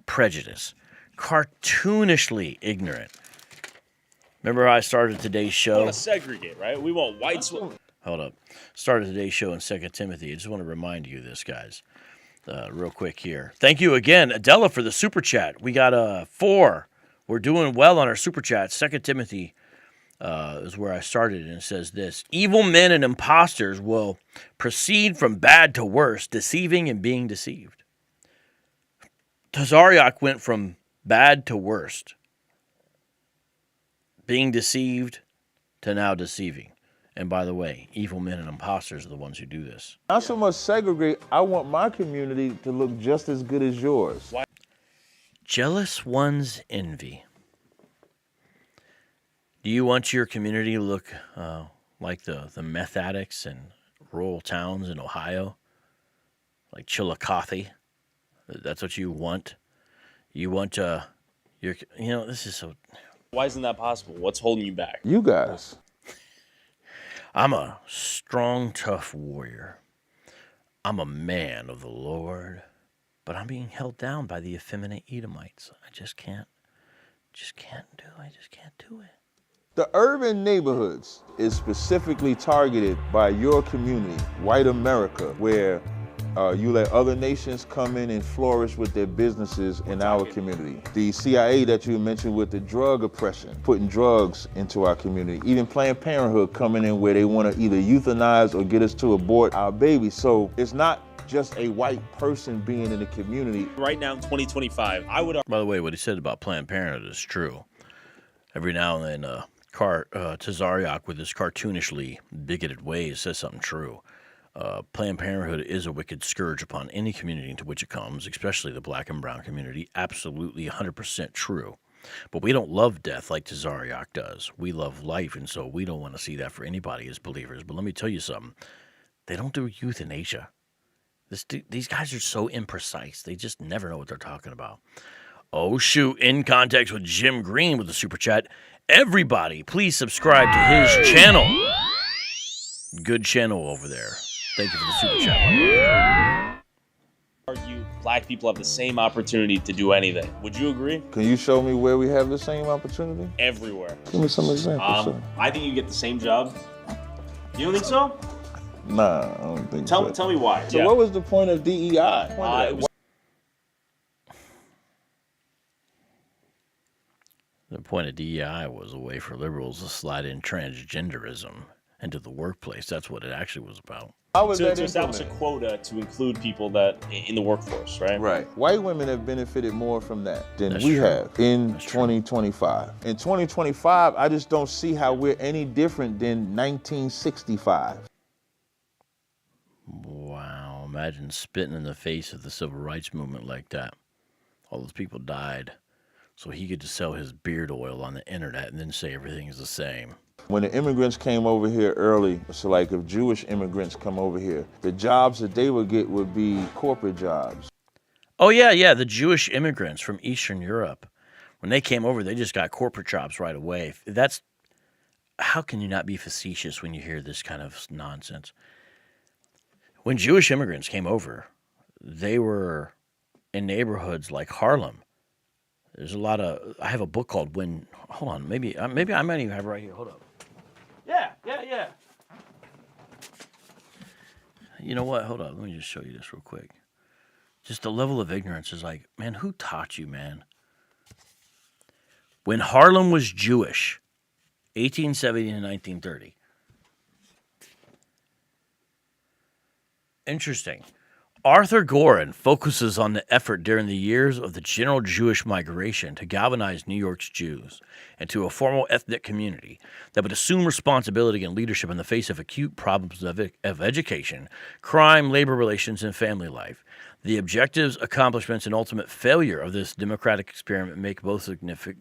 prejudice, cartoonishly ignorant. Remember how I started today's show? We want to segregate, right? We want whites. Hold up. Started today's show in 2 Timothy. I just want to remind you of this, guys, real quick here. Thank you again, Adela, for the super chat. We got 4. We're doing well on our super chat. 2 Timothy is where I started, and it says this: evil men and impostors will proceed from bad to worse, deceiving and being deceived. Tazaraych went from bad to worst, being deceived to now deceiving. And by the way, evil men and imposters are the ones who do this. Not so much segregate, I want my community to look just as good as yours. Why? Jealous one's envy. Do you want your community to look like the meth addicts in rural towns in Ohio? Like Chillicothe? That's what you want? You want this is so... Why isn't that possible? What's holding you back? You guys. I'm a strong, tough warrior. I'm a man of the Lord, but I'm being held down by the effeminate Edomites. I just can't do it. The urban neighborhoods is specifically targeted by your community, white America, where you let other nations come in and flourish with their businesses in our community. The CIA that you mentioned with the drug oppression, putting drugs into our community. Even Planned Parenthood coming in where they want to either euthanize or get us to abort our babies. So it's not just a white person being in the community. Right now in 2025, I would... By the way, what he said about Planned Parenthood is true. Every now and then, Tazaraych, with his cartoonishly bigoted ways, says something true. Planned Parenthood is a wicked scourge upon any community into which it comes, especially the black and brown community. Absolutely 100% true. But we don't love death like Tazaraych does. We love life, and so we don't want to see that for anybody as believers. But let me tell you something. They don't do euthanasia. These guys are so imprecise. They just never know what they're talking about. Oh, shoot. In context with Jim Green with the super chat. Everybody, please subscribe to his channel. Good channel over there. Thank you for the super chat. Argue black people have the same opportunity to do anything. Would you agree? Can you show me where we have the same opportunity? Everywhere. Give me some examples, sir. I think you get the same job. You don't think so? Nah, I don't think so. Tell me why. So what was the point of DEI? The point of DEI was a way for liberals to slide in transgenderism into the workplace. That's what it actually was about. To establish a quota to include people that in the workforce, right? Right. White women have benefited more from that than we have in 2025. In 2025, I just don't see how we're any different than 1965. Wow, imagine spitting in the face of the civil rights movement like that. All those people died, so he could just sell his beard oil on the internet and then say everything is the same. When the immigrants came over here early, so like if Jewish immigrants come over here, the jobs that they would get would be corporate jobs. Oh, yeah, the Jewish immigrants from Eastern Europe. When they came over, they just got corporate jobs right away. How can you not be facetious when you hear this kind of nonsense? When Jewish immigrants came over, they were in neighborhoods like Harlem. There's a lot of, I have a book called hold on, maybe I might even have it right here. Hold up. Yeah. You know what? Hold on. Let me just show you this real quick. Just the level of ignorance is like, man, who taught you, man? When Harlem was Jewish, 1870 to 1930. Interesting. Arthur Gorin focuses on the effort during the years of the general Jewish migration to galvanize New York's Jews into a formal ethnic community that would assume responsibility and leadership in the face of acute problems of education, crime, labor relations, and family life. The objectives, accomplishments, and ultimate failure of this democratic experiment make both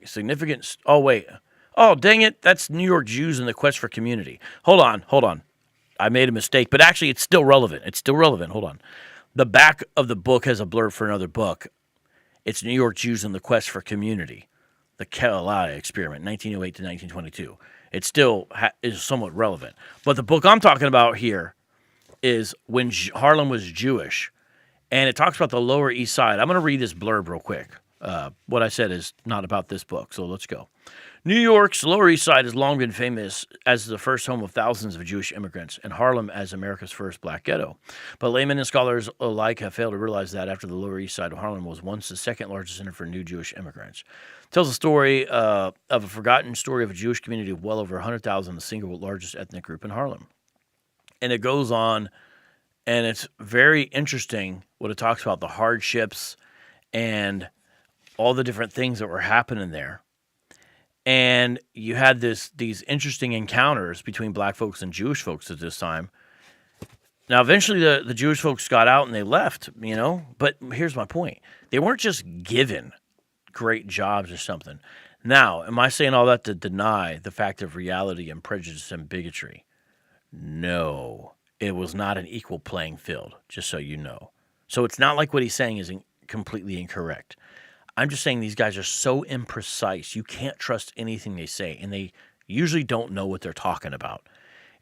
significant. Oh, wait. Oh, dang it. That's New York Jews in the quest for community. Hold on. I made a mistake, but actually it's still relevant. Hold on. The back of the book has a blurb for another book. It's New York Jews in the quest for community. The CASHAPP experiment, 1908 to 1922. It still is somewhat relevant. But the book I'm talking about here is When Harlem Was Jewish. And it talks about the Lower East Side. I'm going to read this blurb real quick. What I said is not about this book, so let's go. New York's Lower East Side has long been famous as the first home of thousands of Jewish immigrants, and Harlem as America's first black ghetto. But laymen and scholars alike have failed to realize that after the Lower East Side of Harlem was once the second largest center for new Jewish immigrants. It tells the story of a forgotten story of a Jewish community of well over 100,000, the single largest ethnic group in Harlem. And it goes on, and it's very interesting what it talks about, the hardships and all the different things that were happening there. And you had these interesting encounters between black folks and Jewish folks at this time. Now, eventually the Jewish folks got out and they left, But here's my point. They weren't just given great jobs or something. Now, am I saying all that to deny the fact of reality and prejudice and bigotry? No. It was not an equal playing field, just so you know. So it's not like what he's saying is completely incorrect. I'm just saying these guys are so imprecise. You can't trust anything they say, and they usually don't know what they're talking about.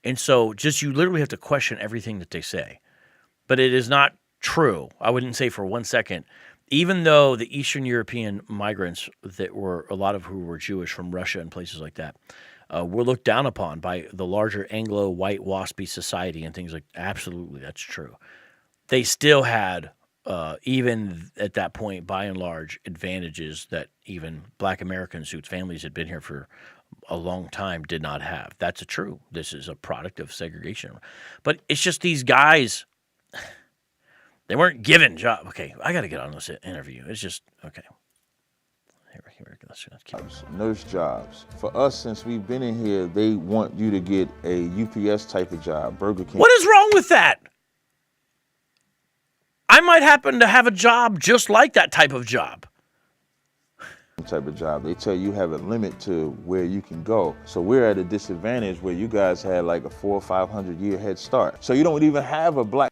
And so you literally have to question everything that they say. But it is not true. I wouldn't say for 1 second, even though the Eastern European migrants that were a lot of who were Jewish from Russia and places like that were looked down upon by the larger Anglo white waspy society and things like that. Absolutely, that's true. They still had even at that point, by and large, advantages that even black Americans whose families had been here for a long time did not have. That's true. This is a product of segregation. But it's just these guys, they weren't given jobs. Okay, I got to get on this interview. It's just, okay. Here, let's keep nurse jobs. For us, since we've been in here, they want you to get a UPS type of job, Burger King. What is wrong with that? I might happen to have a job just like that type of job. They tell you have a limit to where you can go. So we're at a disadvantage where you guys had like a 400 or 500 year head start. So you don't even have a black.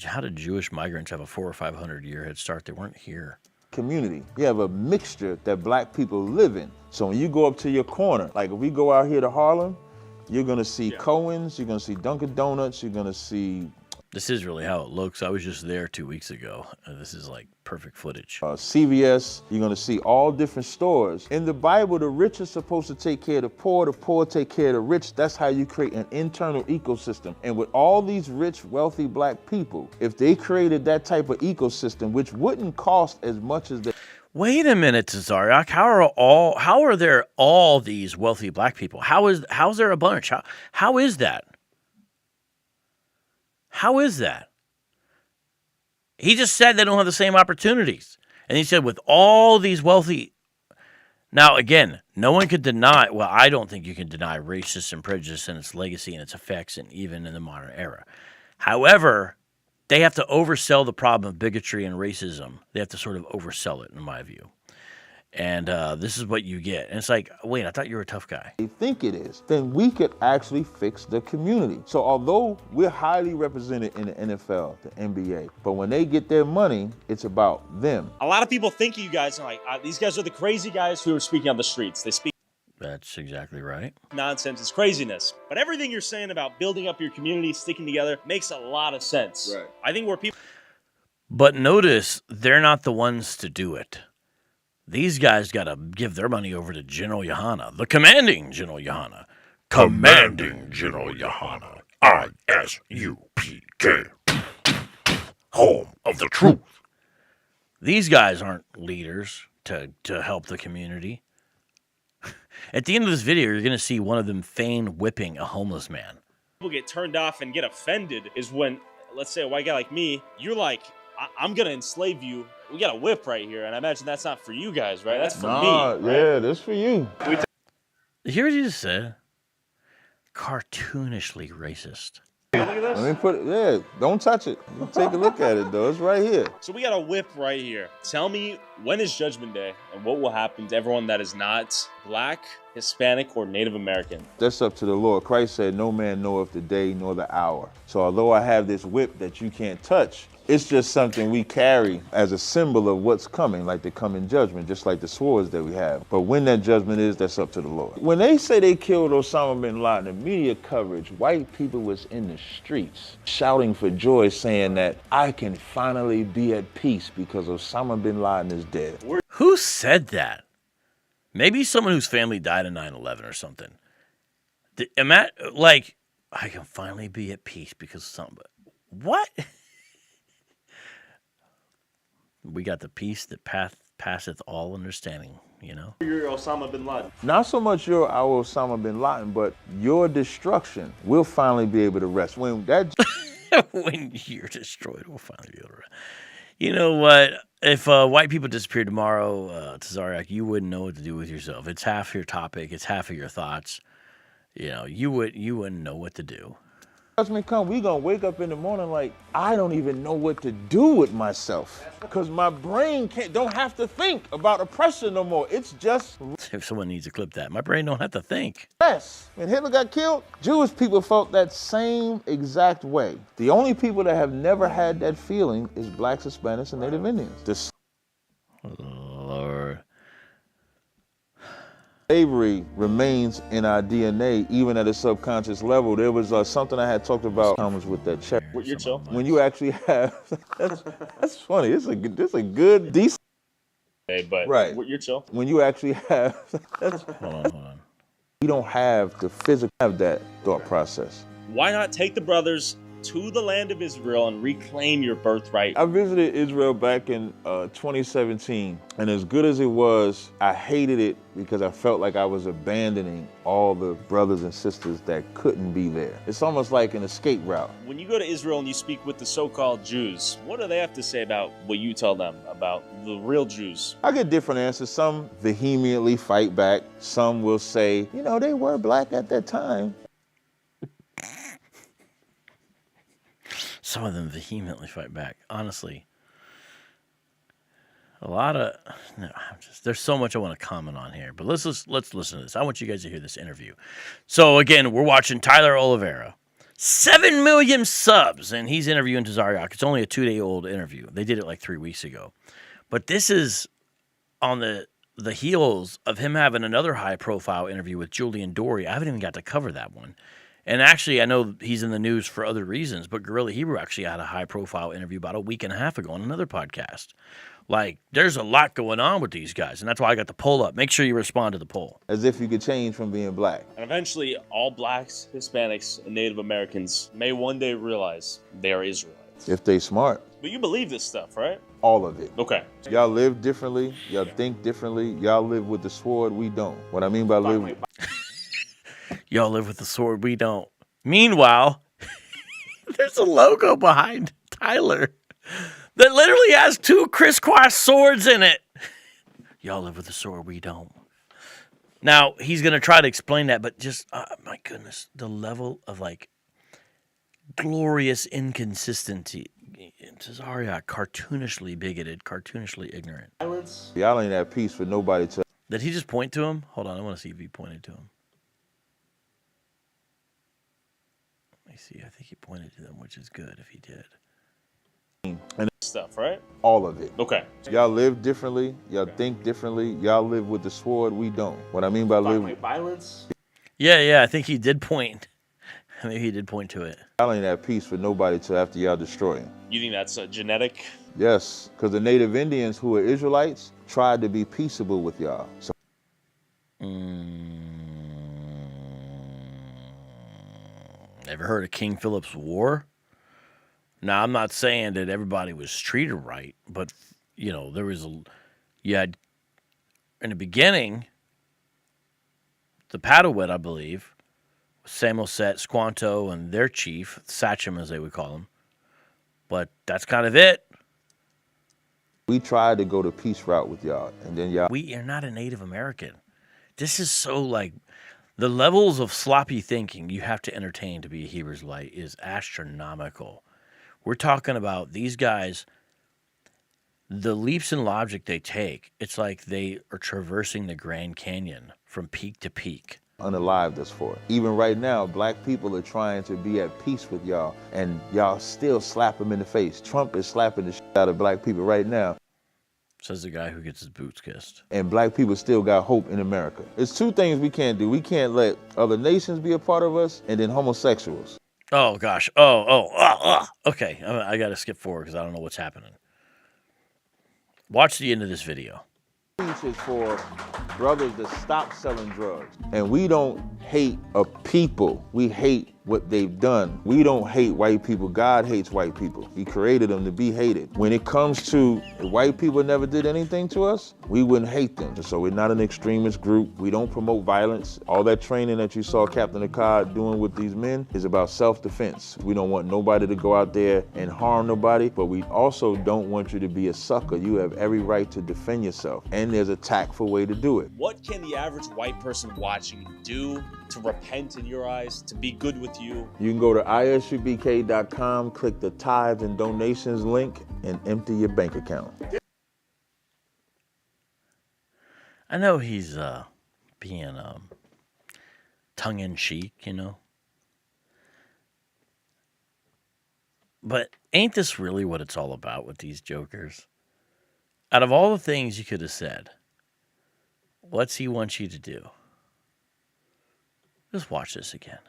How did Jewish migrants have a 400 or 500 year head start? They weren't here. Community. You have a mixture that black people live in. So when you go up to your corner, like if we go out here to Harlem, you're gonna see Cohen's, you're gonna see Dunkin' Donuts, you're gonna see. This is really how it looks. I was just there 2 weeks ago. This is like perfect footage. CVS, you're gonna see all different stores. In the Bible, the rich are supposed to take care of the poor take care of the rich. That's how you create an internal ecosystem. And with all these rich, wealthy black people, if they created that type of ecosystem, which wouldn't cost as much as the. Wait a minute, Tazaraych. How are there all these wealthy black people? How's there a bunch? How is that? How is that? He just said they don't have the same opportunities. And he said with all these wealthy... Now, again, no one could deny... Well, I don't think you can deny racist and prejudice and its legacy and its effects and even in the modern era. However, they have to oversell the problem of bigotry and racism. They have to sort of oversell it, in my view. And this is what you get. And it's like, wait, I thought you were a tough guy. They think it is, then we could actually fix the community. So although we're highly represented in the NFL, the NBA, but when they get their money, it's about them. A lot of people think you guys are like, these guys are the crazy guys who are speaking on the streets. They speak. That's exactly right. Nonsense, it's craziness. But everything you're saying about building up your community, sticking together, makes a lot of sense. Right. I think where people. But notice, they're not the ones to do it. These guys got to give their money over to General Yohana, the commanding General Yohana. Commanding General Yohana, ISUPK, home of the truth. These guys aren't leaders to help the community. At the end of this video, you're going to see one of them feign whipping a homeless man. People get turned off and get offended is when, let's say, a white guy like me, you're like, I'm going to enslave you. We got a whip right here, and I imagine that's not for you guys, right? That's for me. Right? Yeah, that's for you. Hear what you just said? Cartoonishly racist. Look at this. Let me put it, yeah, don't touch it. You take a look at it, though. It's right here. So we got a whip right here. Tell me, when is Judgment Day, and what will happen to everyone that is not Black, Hispanic, or Native American? That's up to the Lord. Christ said, no man knoweth the day nor the hour. So although I have this whip that you can't touch, it's just something we carry as a symbol of what's coming, like the coming judgment, just like the swords that we have. But when that judgment is, that's up to the Lord. When they say they killed Osama bin Laden, the media coverage, white people was in the streets shouting for joy, saying that I can finally be at peace because Osama bin Laden is dead. Who said that? Maybe someone whose family died in 9/11 or something. Like, I can finally be at peace because somebody. What? We got the peace that passeth all understanding, you know? You're Osama bin Laden. Not so much you're our Osama bin Laden, but your destruction will finally be able to rest. When that when you're destroyed, we'll finally be able to rest. You know what? If white people disappeared tomorrow, Tazaraych, you wouldn't know what to do with yourself. It's half your topic. It's half of your thoughts. You know, you wouldn't know what to do. judgment come, we gonna wake up in the morning like, I don't even know what to do with myself. Because my brain don't have to think about oppression no more. It's just... If someone needs to clip that, my brain don't have to think. Yes. When Hitler got killed, Jewish people felt that same exact way. The only people that have never had that feeling is Blacks, Hispanics, and Native Indians. Lord. Slavery remains in our DNA, even at a subconscious level. There was something I had talked about with that check. What you're chill? When you actually have, that's funny. It's a good, decent. Hey, but right. What you're chill? When you actually have, hold on. We don't have the physical have that thought process. Why not take the brothers to the land of Israel and reclaim your birthright? I visited Israel back in 2017, and as good as it was, I hated it because I felt like I was abandoning all the brothers and sisters that couldn't be there. It's almost like an escape route. When you go to Israel and you speak with the so-called Jews, what do they have to say about what you tell them about the real Jews? I get different answers. Some vehemently fight back. Some will say, you know, they were black at that time. Some of them vehemently fight back. Honestly, a lot of there's so much I want to comment on here, but let's listen to this. I want you guys to hear this interview. So again, we're watching Tyler Oliveira, 7 million subs, and he's interviewing Tazaraych. It's only a 2-day-old interview. They did it like 3 weeks ago, but this is on the heels of him having another high-profile interview with Julian Dory. I haven't even got to cover that one. And actually, I know he's in the news for other reasons, but Guerrilla Hebrew actually had a high-profile interview about a week and a half ago on another podcast. Like, there's a lot going on with these guys, and that's why I got the poll up. Make sure you respond to the poll. As if you could change from being black. And eventually, all blacks, Hispanics, and Native Americans may one day realize they are Israelites. If they smart. But you believe this stuff, right? All of it. Okay. Y'all live differently. Y'all think differently. Y'all live with the sword. We don't. What I mean by live... Y'all live with the sword, we don't. Meanwhile, there's a logo behind Tyler that literally has 2 crisscross swords in it. Y'all live with the sword, we don't. Now, he's going to try to explain that, but just, my goodness, the level of, like, glorious inconsistency Tazaraych, cartoonishly bigoted, cartoonishly ignorant. Y'all ain't at peace for nobody to. Did he just point to him? Hold on, I want to see if he pointed to him. Let me see. I think he pointed to them, which is good if he did. And stuff, right? All of it. Okay. Y'all live differently. Y'all think differently. Y'all live with the sword. We don't. What I mean by live. Violence. Yeah, I think he did point. Maybe he did point to it. Y'all ain't at peace for nobody till after y'all destroy him. You think that's genetic? Yes, because the native Indians who are Israelites tried to be peaceable with y'all. So Ever heard of King Philip's War? Now, I'm not saying that everybody was treated right, but, you know, you had, in the beginning, the Padawit, I believe, Samoset, Squanto, and their chief, Sachem as they would call him. But that's kind of it. We tried to go the peace route with y'all, and then y'all. We are not a Native American. This is so, like, the levels of sloppy thinking you have to entertain to be a Hebrew Israelite is astronomical. We're talking about these guys, the leaps in logic they take, it's like they are traversing the Grand Canyon from peak to peak. Unalived us for it. Even right now, black people are trying to be at peace with y'all, and y'all still slap them in the face. Trump is slapping the shit out of black people right now. Says the guy who gets his boots kissed. And black people still got hope in America. It's two things we can't do. We can't let other nations be a part of us, and then homosexuals. Oh, gosh. Okay, I got to skip forward because I don't know what's happening. Watch the end of this video. Peace is for brothers to stop selling drugs. And we don't hate a people. We hate what they've done. We don't hate white people. God hates white people. He created them to be hated. When it comes to if white people never did anything to us, we wouldn't hate them. So we're not an extremist group. We don't promote violence. All that training that you saw Captain Akkad doing with these men is about self-defense. We don't want nobody to go out there and harm nobody, but we also don't want you to be a sucker. You have every right to defend yourself. And there's a tactful way to do it. What can the average white person watching do to repent in your eyes, to be good with you? You can go to ISUPK.com, click the tithes and donations link, and empty your bank account. I know he's being tongue-in-cheek, you know. But ain't this really what it's all about with these jokers? Out of all the things you could have said, what's he want you to do? Just watch this again.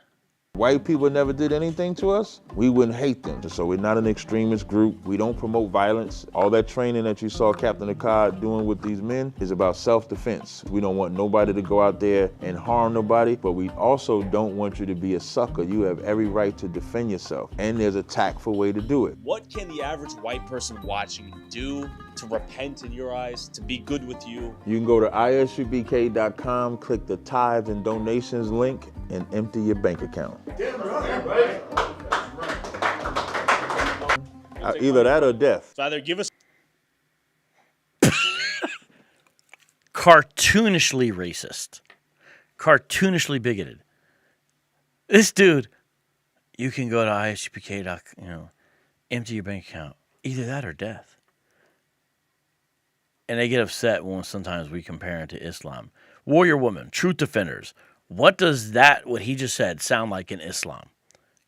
White people never did anything to us, we wouldn't hate them. So we're not an extremist group. We don't promote violence. All that training that you saw Captain Akkad doing with these men is about self-defense. We don't want nobody to go out there and harm nobody, but we also don't want you to be a sucker. You have every right to defend yourself. And there's a tactful way to do it. What can the average white person watching do to repent in your eyes, to be good with you? You can go to ISUPK.com, click the tithes and donations link, and empty your bank account. Either that or death. So either give us cartoonishly racist, cartoonishly bigoted. This dude, you can go to ISUPK.com, empty your bank account. Either that or death. And they get upset when sometimes we compare it to Islam. Warrior woman, truth defenders. What does what he just said sound like in Islam?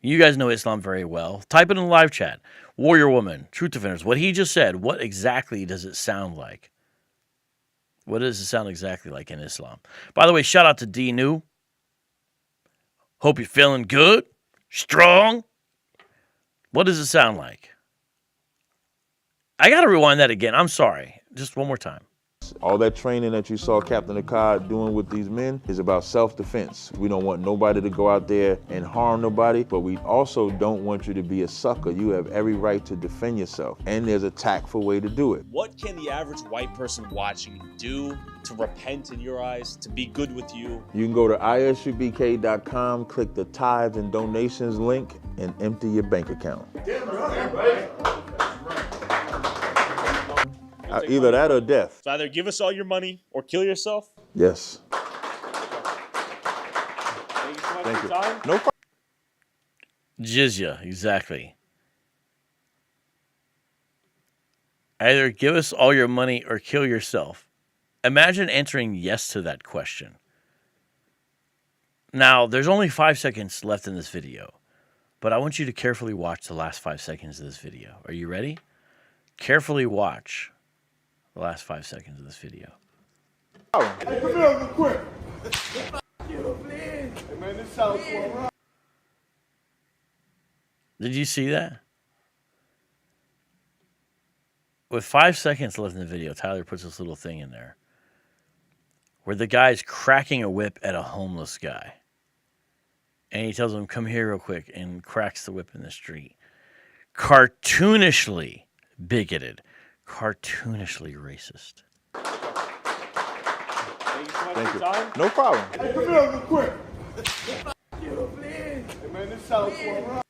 You guys know Islam very well. Type it in the live chat. Warrior woman, truth defenders. What he just said, what exactly does it sound like? What does it sound exactly like in Islam? By the way, shout out to D New. Hope you're feeling good, strong. What does it sound like? I got to rewind that again. I'm sorry. Just one more time. All that training that you saw Captain Akkad doing with these men is about self-defense. We don't want nobody to go out there and harm nobody, but we also don't want you to be a sucker. You have every right to defend yourself. And there's a tactful way to do it. What can the average white person watching do to repent in your eyes, to be good with you? You can go to ISUPK.com, click the tithes and donations link, and empty your bank account. Either that or death. So either give us all your money or kill yourself? Yes. Thank you so much for your time. No problem. Jizya, exactly. Either give us all your money or kill yourself. Imagine answering yes to that question. Now, there's only 5 seconds left in this video, but I want you to carefully watch the last 5 seconds of this video. Are you ready? Carefully watch the last 5 seconds of this video. Hey, come here real quick. Hey, man, this sounds for Did you see that? With 5 seconds left in the video, Tyler puts this little thing in there where the guy's cracking a whip at a homeless guy. And he tells him, come here real quick, and cracks the whip in the street. Cartoonishly bigoted. Cartoonishly racist. Thank you. No problem. Hey, come here real quick. Hey, man, this sounds for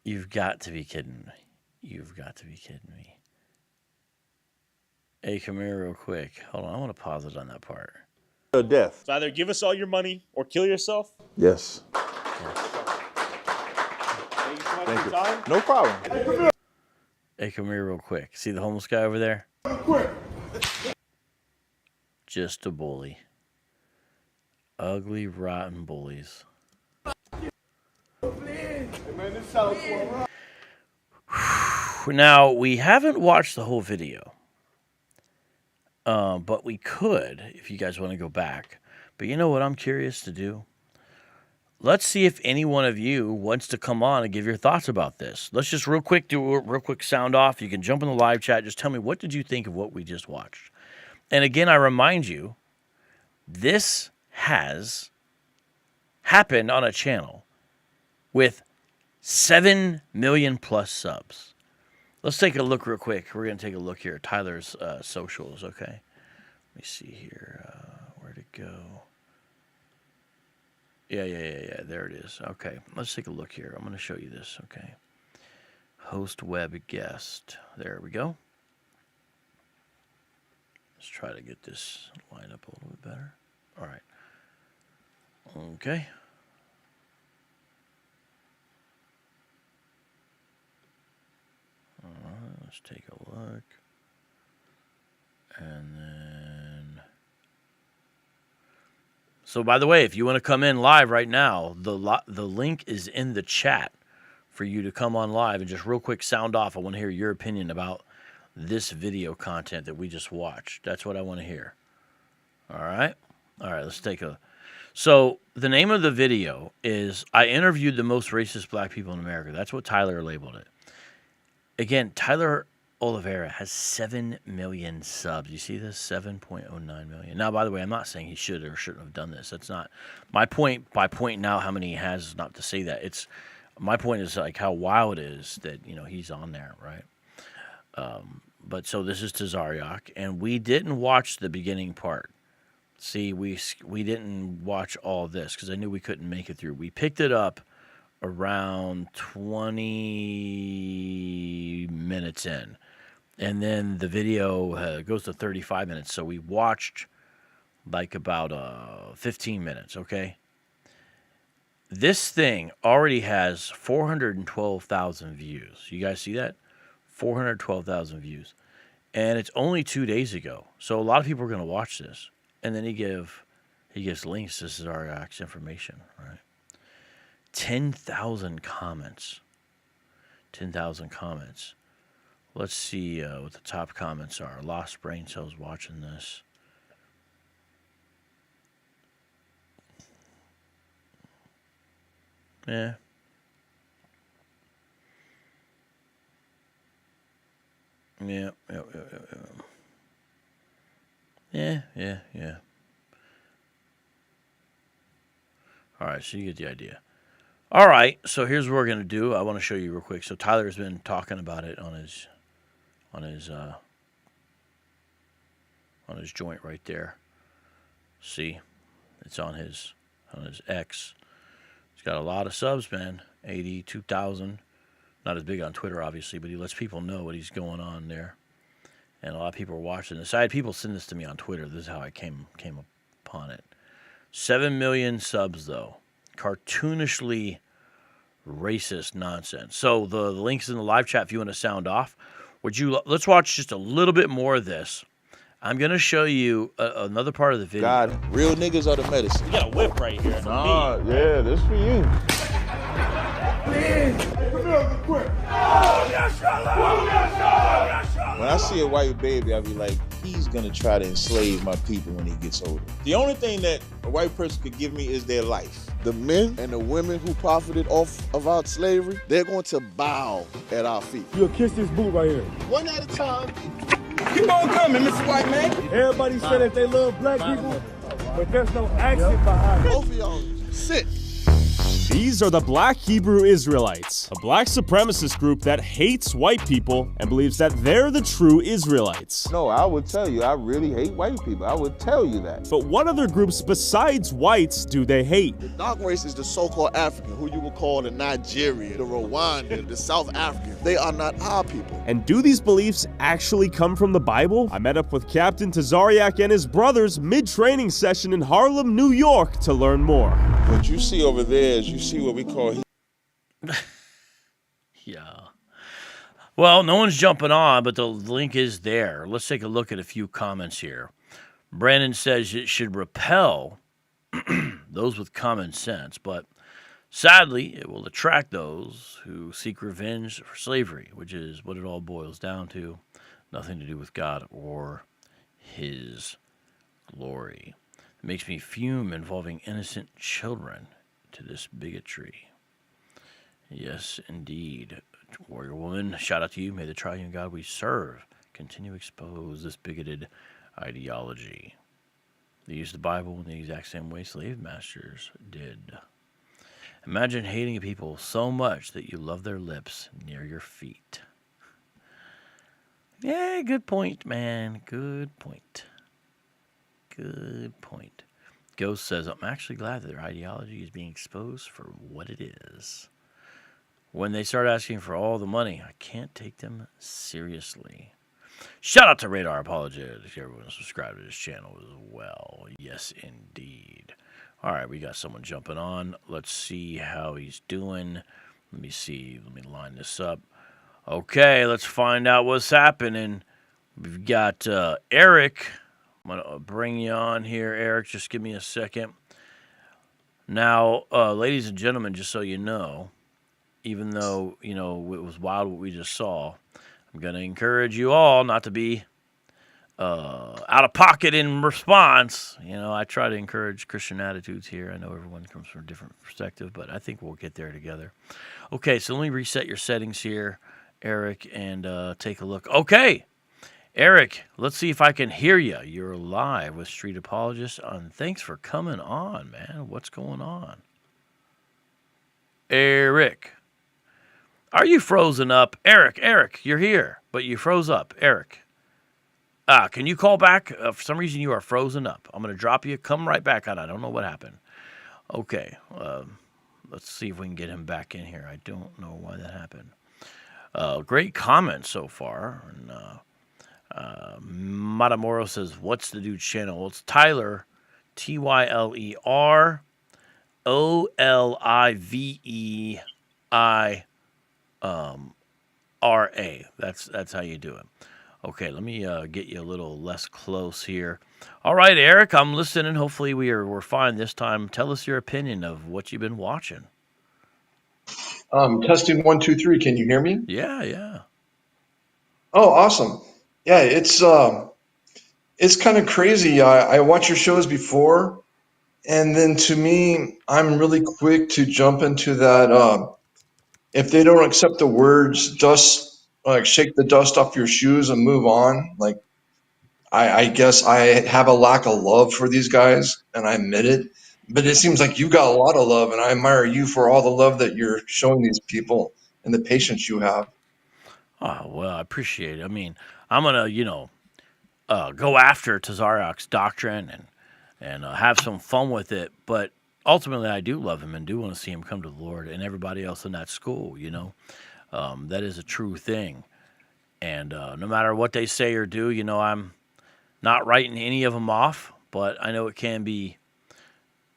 You've got to be kidding me. You've got to be kidding me. Hey, come here real quick. Hold on, I want to pause it on that part. Death. So either give us all your money or kill yourself. Yes. Thank you. No problem. Hey, come here real quick. See the homeless guy over there? Just a bully. Ugly, rotten bullies. Now, we haven't watched the whole video. But we could, if you guys want to go back. But you know what I'm curious to do? Let's see if any one of you wants to come on and give your thoughts about this. Let's just real quick do a real quick sound off. You can jump in the live chat. Just tell me, what did you think of what we just watched? And again, I remind you, this has happened on a channel with 7 million plus subs. Let's take a look real quick. We're going to take a look here at Tyler's socials, okay? Let me see here. Where'd it go? Yeah. There it is. Okay, let's take a look here. I'm going to show you this, okay? Host web guest. There we go. Let's try to get this lined up a little bit better. All right. Okay. All right, let's take a look. And then... So, by the way, if you want to come in live right now, the link is in the chat for you to come on live and just real quick sound off. I want to hear your opinion about this video content that we just watched. That's what I want to hear. All right? All right, let's take a... So, the name of the video is, I interviewed the most racist black people in America. That's what Tyler labeled it. Again, Tyler Oliveira has 7 million subs. You see this? 7.09 million. Now, by the way, I'm not saying he should or shouldn't have done this. That's not my point. By pointing out how many he has is not to say that. It's my point is like how wild it is that, you know, he's on there, right? But so this is Tazaraych, and we didn't watch the beginning part. See, we didn't watch all this because I knew we couldn't make it through. We picked it up around 20 minutes in, and then the video goes to 35 minutes, so we watched like about 15 minutes, okay? This thing already has 412,000 views. You guys see that? 412,000 views. And it's only 2 days ago, so a lot of people are going to watch this. And then he gives links to Tazaraych's information, right? 10,000 comments. 10,000 comments. Let's see what the top comments are. Lost brain cells watching this. Yeah. Yeah. All right, so you get the idea. All right, so here's what we're gonna do. I want to show you real quick. So Tyler's been talking about it on his joint right there. See, it's on his X. He's got a lot of subs, man. 82,000. Not as big on Twitter, obviously, but he lets people know what he's going on there. And a lot of people are watching this. I had people send this to me on Twitter. This is how I came upon it. 7 million subs, though. Cartoonishly racist nonsense. So the link's in the live chat if you want to sound off. Let's watch just a little bit more of this. I'm going to show you another part of the video. God, real niggas are the medicine. We got a whip right here. Nah, yeah, this for you. When I see a white baby, I'll be like, he's gonna try to enslave my people when he gets older. The only thing that a white person could give me is their life. The men and the women who profited off of our slavery, they're going to bow at our feet. You'll kiss this boot right here. One at a time. Keep on coming, Mr. White Man. Everybody said that they love black people, but there's no action behind it. Both of y'all, sit. These are the Black Hebrew Israelites, a black supremacist group that hates white people and believes that they're the true Israelites. No, I would tell you, I really hate white people. I would tell you that. But what other groups besides whites do they hate? The dark race is the so-called African, who you would call the Nigerian, the Rwandan, the South African. They are not our people. And do these beliefs actually come from the Bible? I met up with Captain Tazaraych and his brothers mid-training session in Harlem, New York to learn more. What you see over there is you see what we call... Yeah. Well, no one's jumping on, but the link is there. Let's take a look at a few comments here. Brandon says it should repel those with common sense, but sadly, it will attract those who seek revenge for slavery, which is what it all boils down to. Nothing to do with God or his glory. It makes me fume involving innocent children to this bigotry. Yes, indeed. Warrior Woman, shout out to you. May the triune God we serve continue to expose this bigoted ideology. They used the Bible in the exact same way slave masters did. Imagine hating people so much that you love their lips near your feet. Yeah, good point, man. Good point. Good point. Ghost says, I'm actually glad that their ideology is being exposed for what it is. When they start asking for all the money, I can't take them seriously. Shout out to Radar Apologetics. Everyone subscribe to this channel as well. Yes, indeed. All right, we got someone jumping on. Let's see how he's doing. Let me see. Let me line this up. Okay, let's find out what's happening. We've got Eric. I'm going to bring you on here, Eric. Just give me a second. Now, ladies and gentlemen, just so you know, even though, it was wild what we just saw, I'm going to encourage you all not to be out of pocket in response. I try to encourage Christian attitudes here. I know everyone comes from a different perspective, but I think we'll get there together. Okay, so let me reset your settings here, Eric, and take a look. Okay, Eric, let's see if I can hear you. You're live with Street Apologist, and thanks for coming on, man. What's going on? Eric. Are you frozen up? Eric, you're here, but you froze up. Eric. Can you call back? For some reason, you are frozen up. I'm going to drop you. Come right back on. I don't know what happened. Okay. Let's see if we can get him back in here. I don't know why that happened. Great comments so far. And, Matamoro says, what's the dude's channel? Well, it's Tyler, TYLER, OLIVEI, RA. That's how you do it. Okay, let me get you a little less close here. All right, Eric, I'm listening. Hopefully we're fine this time. Tell us your opinion of what you've been watching. Testing 1, 2, 3. Can you hear me? Yeah. Oh, awesome. Yeah, it's kind of crazy. I watch your shows before, and then to me, I'm really quick to jump into that. If they don't accept the words, just like shake the dust off your shoes and move on. Like, I guess I have a lack of love for these guys, and I admit it. But it seems like you got a lot of love, and I admire you for all the love that you're showing these people and the patience you have. Oh, well, I appreciate it. I mean, I'm going to, go after Tazaraych's doctrine and have some fun with it. But ultimately, I do love him and do want to see him come to the Lord and everybody else in that school, That is a true thing. And no matter what they say or do, I'm not writing any of them off. But I know it can be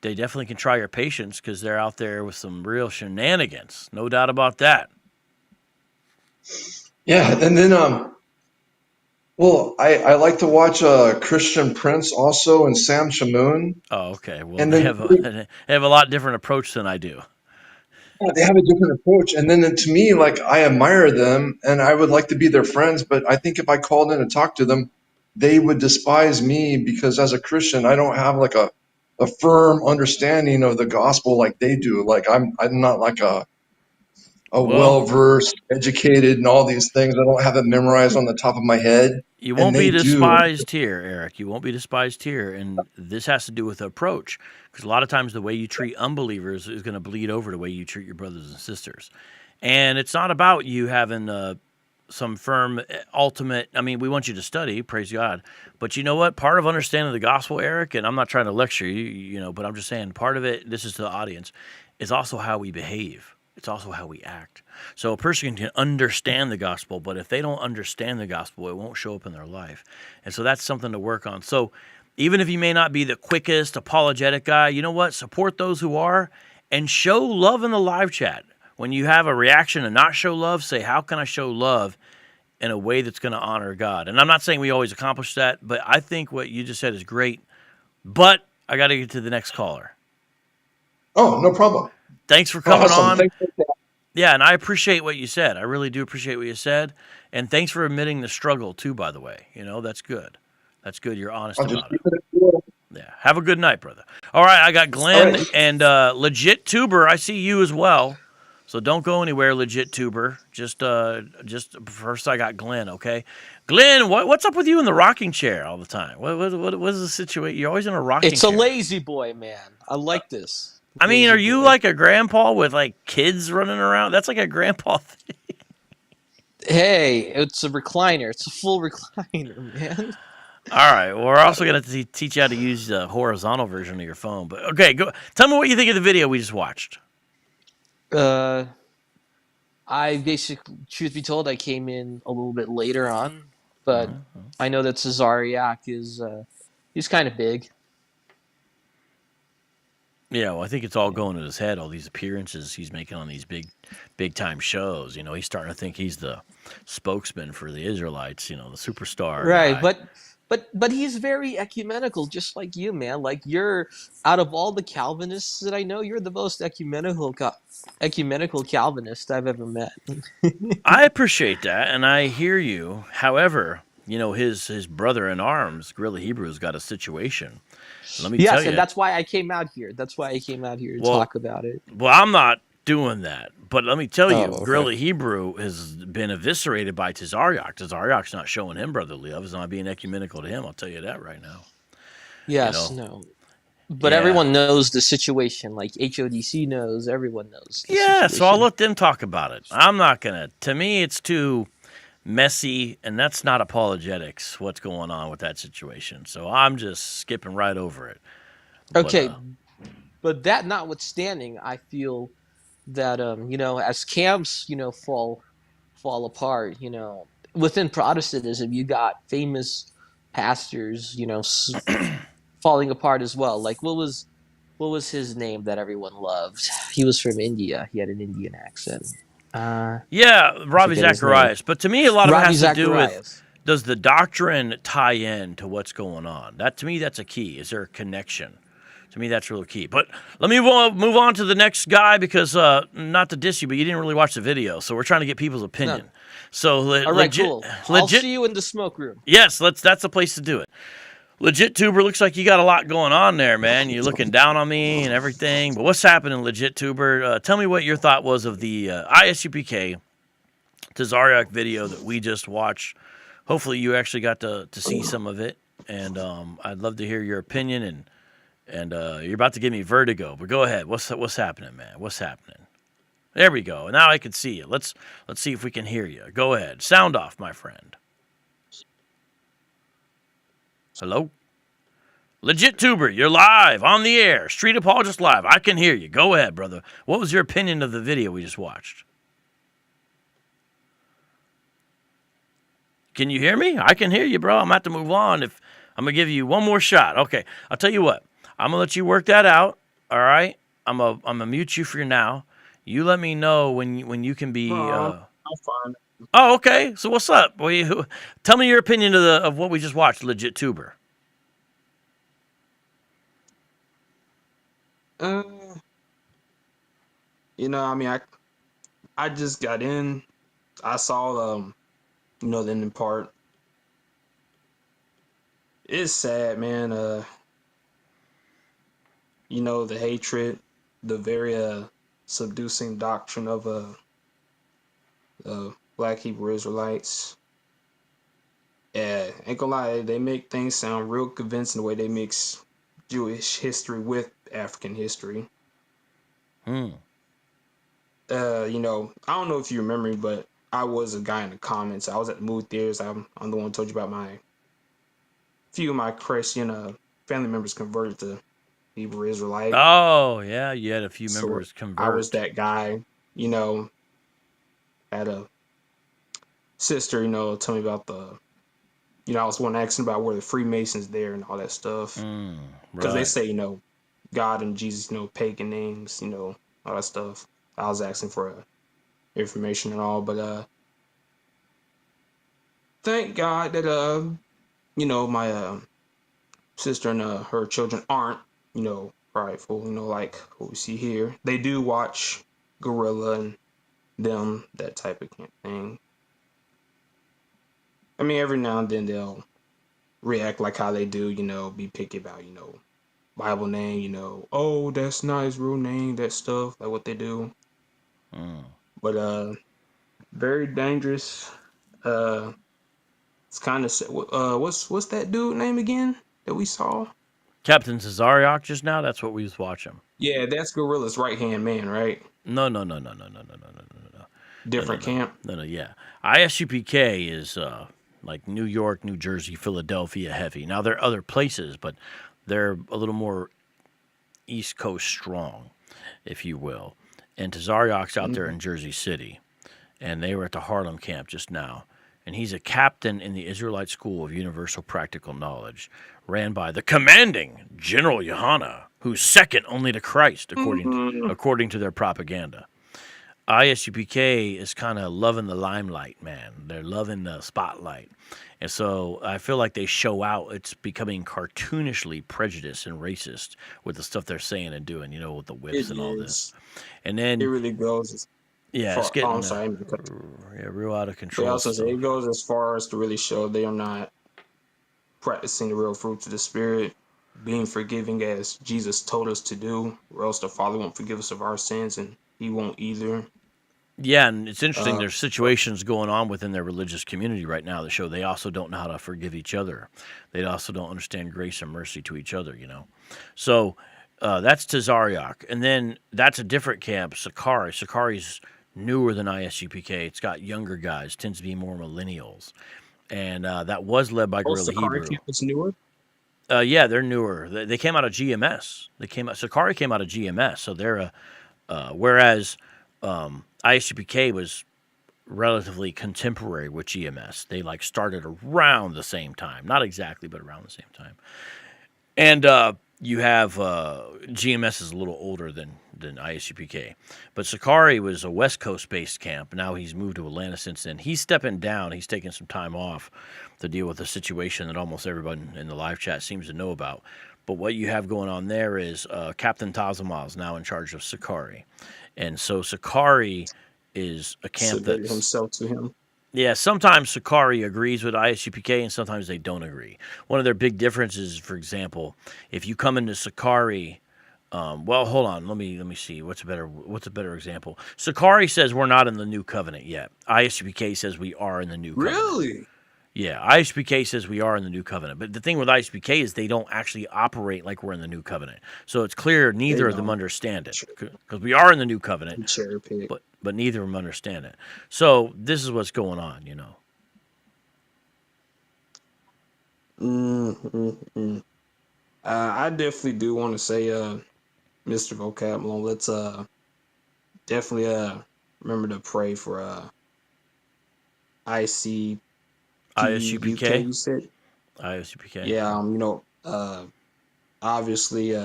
they definitely can try your patience because they're out there with some real shenanigans. No doubt about that. Yeah, and then well, I like to watch Christian Prince also and Sam Shamoon. Oh, okay. Well, And they then have a lot different approach than I do. they have a different approach. And then to me, like I admire them and I would like to be their friends, but I think if I called in and talked to them, they would despise me because as a Christian, I don't have like a firm understanding of the gospel like they do. Like I'm not like a well-versed, educated, and all these things. I don't have it memorized on the top of my head. You and won't be they do. despised here, Eric. You won't be despised here. And this has to do with the approach. Because a lot of times the way you treat unbelievers is going to bleed over the way you treat your brothers and sisters. And it's not about you having some firm, ultimate, I mean, we want you to study, praise God. But you know what? Part of understanding the gospel, Eric, and I'm not trying to lecture you, you know, but I'm just saying part of it, this is to the audience, is also how we behave. It's also how we act. So a person can understand the gospel, but if they don't understand the gospel, it won't show up in their life. And so that's something to work on. So even if you may not be the quickest apologetic guy, you know what? Support those who are and show love in the live chat. When you have a reaction and not show love, say, how can I show love in a way that's going to honor God? And I'm not saying we always accomplish that, but I think what you just said is great. But I got to get to the next caller. Oh, no problem. Thanks for coming on. Thanks for that. Yeah, and I appreciate what you said. I really do appreciate what you said. And thanks for admitting the struggle, too, by the way. You know, that's good. That's good. You're honest about it. Yeah. Have a good night, brother. All right, I got Glenn and Legit Tuber. I see you as well. So don't go anywhere, Legit Tuber. Just first I got Glenn, okay? Glenn, what's up with you in the rocking chair all the time? What is the situation? You're always in a rocking chair. It's a lazy boy, man. I like this. I mean, are you like a grandpa with like kids running around? That's like a grandpa thing. Hey, it's a recliner. It's a full recliner, man. All right. Well, we're also going to teach you how to use the horizontal version of your phone. But okay, go. Tell me what you think of the video we just watched. I basically, truth be told, I came in a little bit later on, but I know that Tazaraych is he's kind of big. Yeah, well, I think it's all going in his head, all these appearances he's making on these big time shows. You know, he's starting to think he's the spokesman for the Israelites, you know, the superstar. Right, guy. but he's very ecumenical, just like you, man. Like you're, out of all the Calvinists that I know, you're the most ecumenical Calvinist I've ever met. I appreciate that, and I hear you. However, you know, his brother in arms, Gorilla Hebrew's got a situation. Let me tell you. And that's why I came out here. That's why I came out here to talk about it. Well, I'm not doing that, but let me tell you, okay. Gorilla Hebrew has been eviscerated by Tazaraych. Tazarayach's not showing him brotherly love. He's not being ecumenical to him. I'll tell you that right now. Yes, no. But everyone knows the situation. Like HODC knows. Everyone knows. So I'll let them talk about it. I'm not going to. To me, it's too messy, and that's not apologetics, what's going on with that situation. So I'm just skipping right over it. Okay. But that notwithstanding, I feel that, you know, as camps, you know, fall apart, you know, within Protestantism, you got famous pastors, you know, falling apart as well. Like, what was his name that everyone loved? He was from India. He had an Indian accent. Ravi Zacharias. But to me, a lot of it has to do with, Zacharias. Does the doctrine tie in to what's going on? That, to me, that's a key. Is there a connection? To me, that's really key. But let me move on to the next guy because, not to diss you, but you didn't really watch the video. So we're trying to get people's opinion. No. So all right, cool. I'll see you in the smoke room. Yes, that's the place to do it. Legit Tuber, looks like you got a lot going on there, man. You're looking down on me and everything. But what's happening, Legit Tuber? Tell me what your thought was of the ISUPK Tazaraych video that we just watched. Hopefully you actually got to see some of it. And I'd love to hear your opinion. And you're about to give me vertigo. But go ahead. What's happening, man? What's happening? There we go. Now I can see you. Let's see if we can hear you. Go ahead. Sound off, my friend. Hello? Legit Tuber, you're live on the air. Street Apologist Live. I can hear you. Go ahead, brother. What was your opinion of the video we just watched? Can you hear me? I can hear you, bro. I'm about to move on. I'm going to give you one more shot. Okay, I'll tell you what. I'm going to let you work that out. All right, I'm a mute you for now. You let me know when you can be. I'm fine. Oh, okay. So what's up? Tell me your opinion of what we just watched, Legit Tuber. You know, I mean, I just got in. I saw you know, the ending part. It's sad, man. You know, the hatred, the very seducing doctrine of Black Hebrew Israelites. Yeah, ain't gonna lie, they make things sound real convincing the way they mix Jewish history with African history. You know, I don't know if you remember me, but I was a guy in the comments. I was at the movie theaters. I'm the one who told you about few of my Christian family members converted to Hebrew Israelite. Oh, yeah, you had a few members convert. I was that guy, you know, had a sister, you know, tell me about you know, I was one asking about where the Freemasons there and all that stuff. Because they say, you know, God and Jesus, you know, pagan names, you know, all that stuff. I was asking for information and all, but thank God that you know, my sister and her children aren't, you know, prideful, you know, like what we see here. They do watch Gorilla and them, that type of thing. I mean, every now and then they'll react like how they do, you know, be picky about, you know, Bible name, you know, oh, that's not his real name, that stuff, like what they do. But very dangerous. It's kind of what's that dude name again that we saw? Captain Tazaraych just now. That's what we was watching. Yeah, that's Gorilla's right hand man, right? No. Different camp. No. Yeah, ISUPK is like New York, New Jersey, Philadelphia heavy. Now there are other places, but they're a little more East Coast strong, if you will. And Tazarayach's out there in Jersey City, and they were at the Harlem camp just now. And he's a captain in the Israelite School of Universal Practical Knowledge, ran by the commanding General Yohana, who's second only to Christ, according to their propaganda. ISUPK is kind of loving the limelight, man. They're loving the spotlight. And so I feel like they show out. It's becoming cartoonishly prejudiced and racist with the stuff they're saying and doing, you know, with the whips and all this. And then it really goes. Yeah, it's getting real out of control. Yeah, it goes as far as to really show they are not practicing the real fruits of the Spirit, being forgiving as Jesus told us to do, or else the Father won't forgive us of our sins, and He won't either. Yeah, and it's interesting. There's situations going on within their religious community right now that show they also don't know how to forgive each other. They also don't understand grace and mercy to each other, you know. So that's Tazaraych. And then that's a different camp, Sakari. Sakari's newer than ISUPK. It's got younger guys, tends to be more millennials. And that was led by Gorilla Hebrew. Camp is newer? Yeah, they're newer. They came out of GMS. Sakari came out of GMS, so they're whereas ISUPK was relatively contemporary with GMS. They like started around the same time, not exactly, but around the same time. And you have GMS is a little older than ISUPK, but Sakari was a West Coast based camp. Now he's moved to Atlanta since then. He's stepping down. He's taking some time off to deal with a situation that almost everyone in the live chat seems to know about. But what you have going on there is Captain Tazama is now in charge of Sakari. And so Sakari is a camp that himself to him. Yeah, sometimes Sakari agrees with ISUPK and sometimes they don't agree. One of their big differences, for example, if you come into Sakari, well, hold on, let me see what's a better example. Sakari says we're not in the new covenant yet. ISUPK says we are in the new covenant. Really? Yeah, ISUPK says we are in the new covenant. But the thing with ISUPK is they don't actually operate like we're in the new covenant. So it's clear neither of them understand it. Because we are in the new covenant, but neither of them understand it. So this is what's going on, you know. I definitely do want to say, Mr. Vocab Malone, let's definitely remember to pray for ISUPK, you said? ISUPK. Yeah, you know, obviously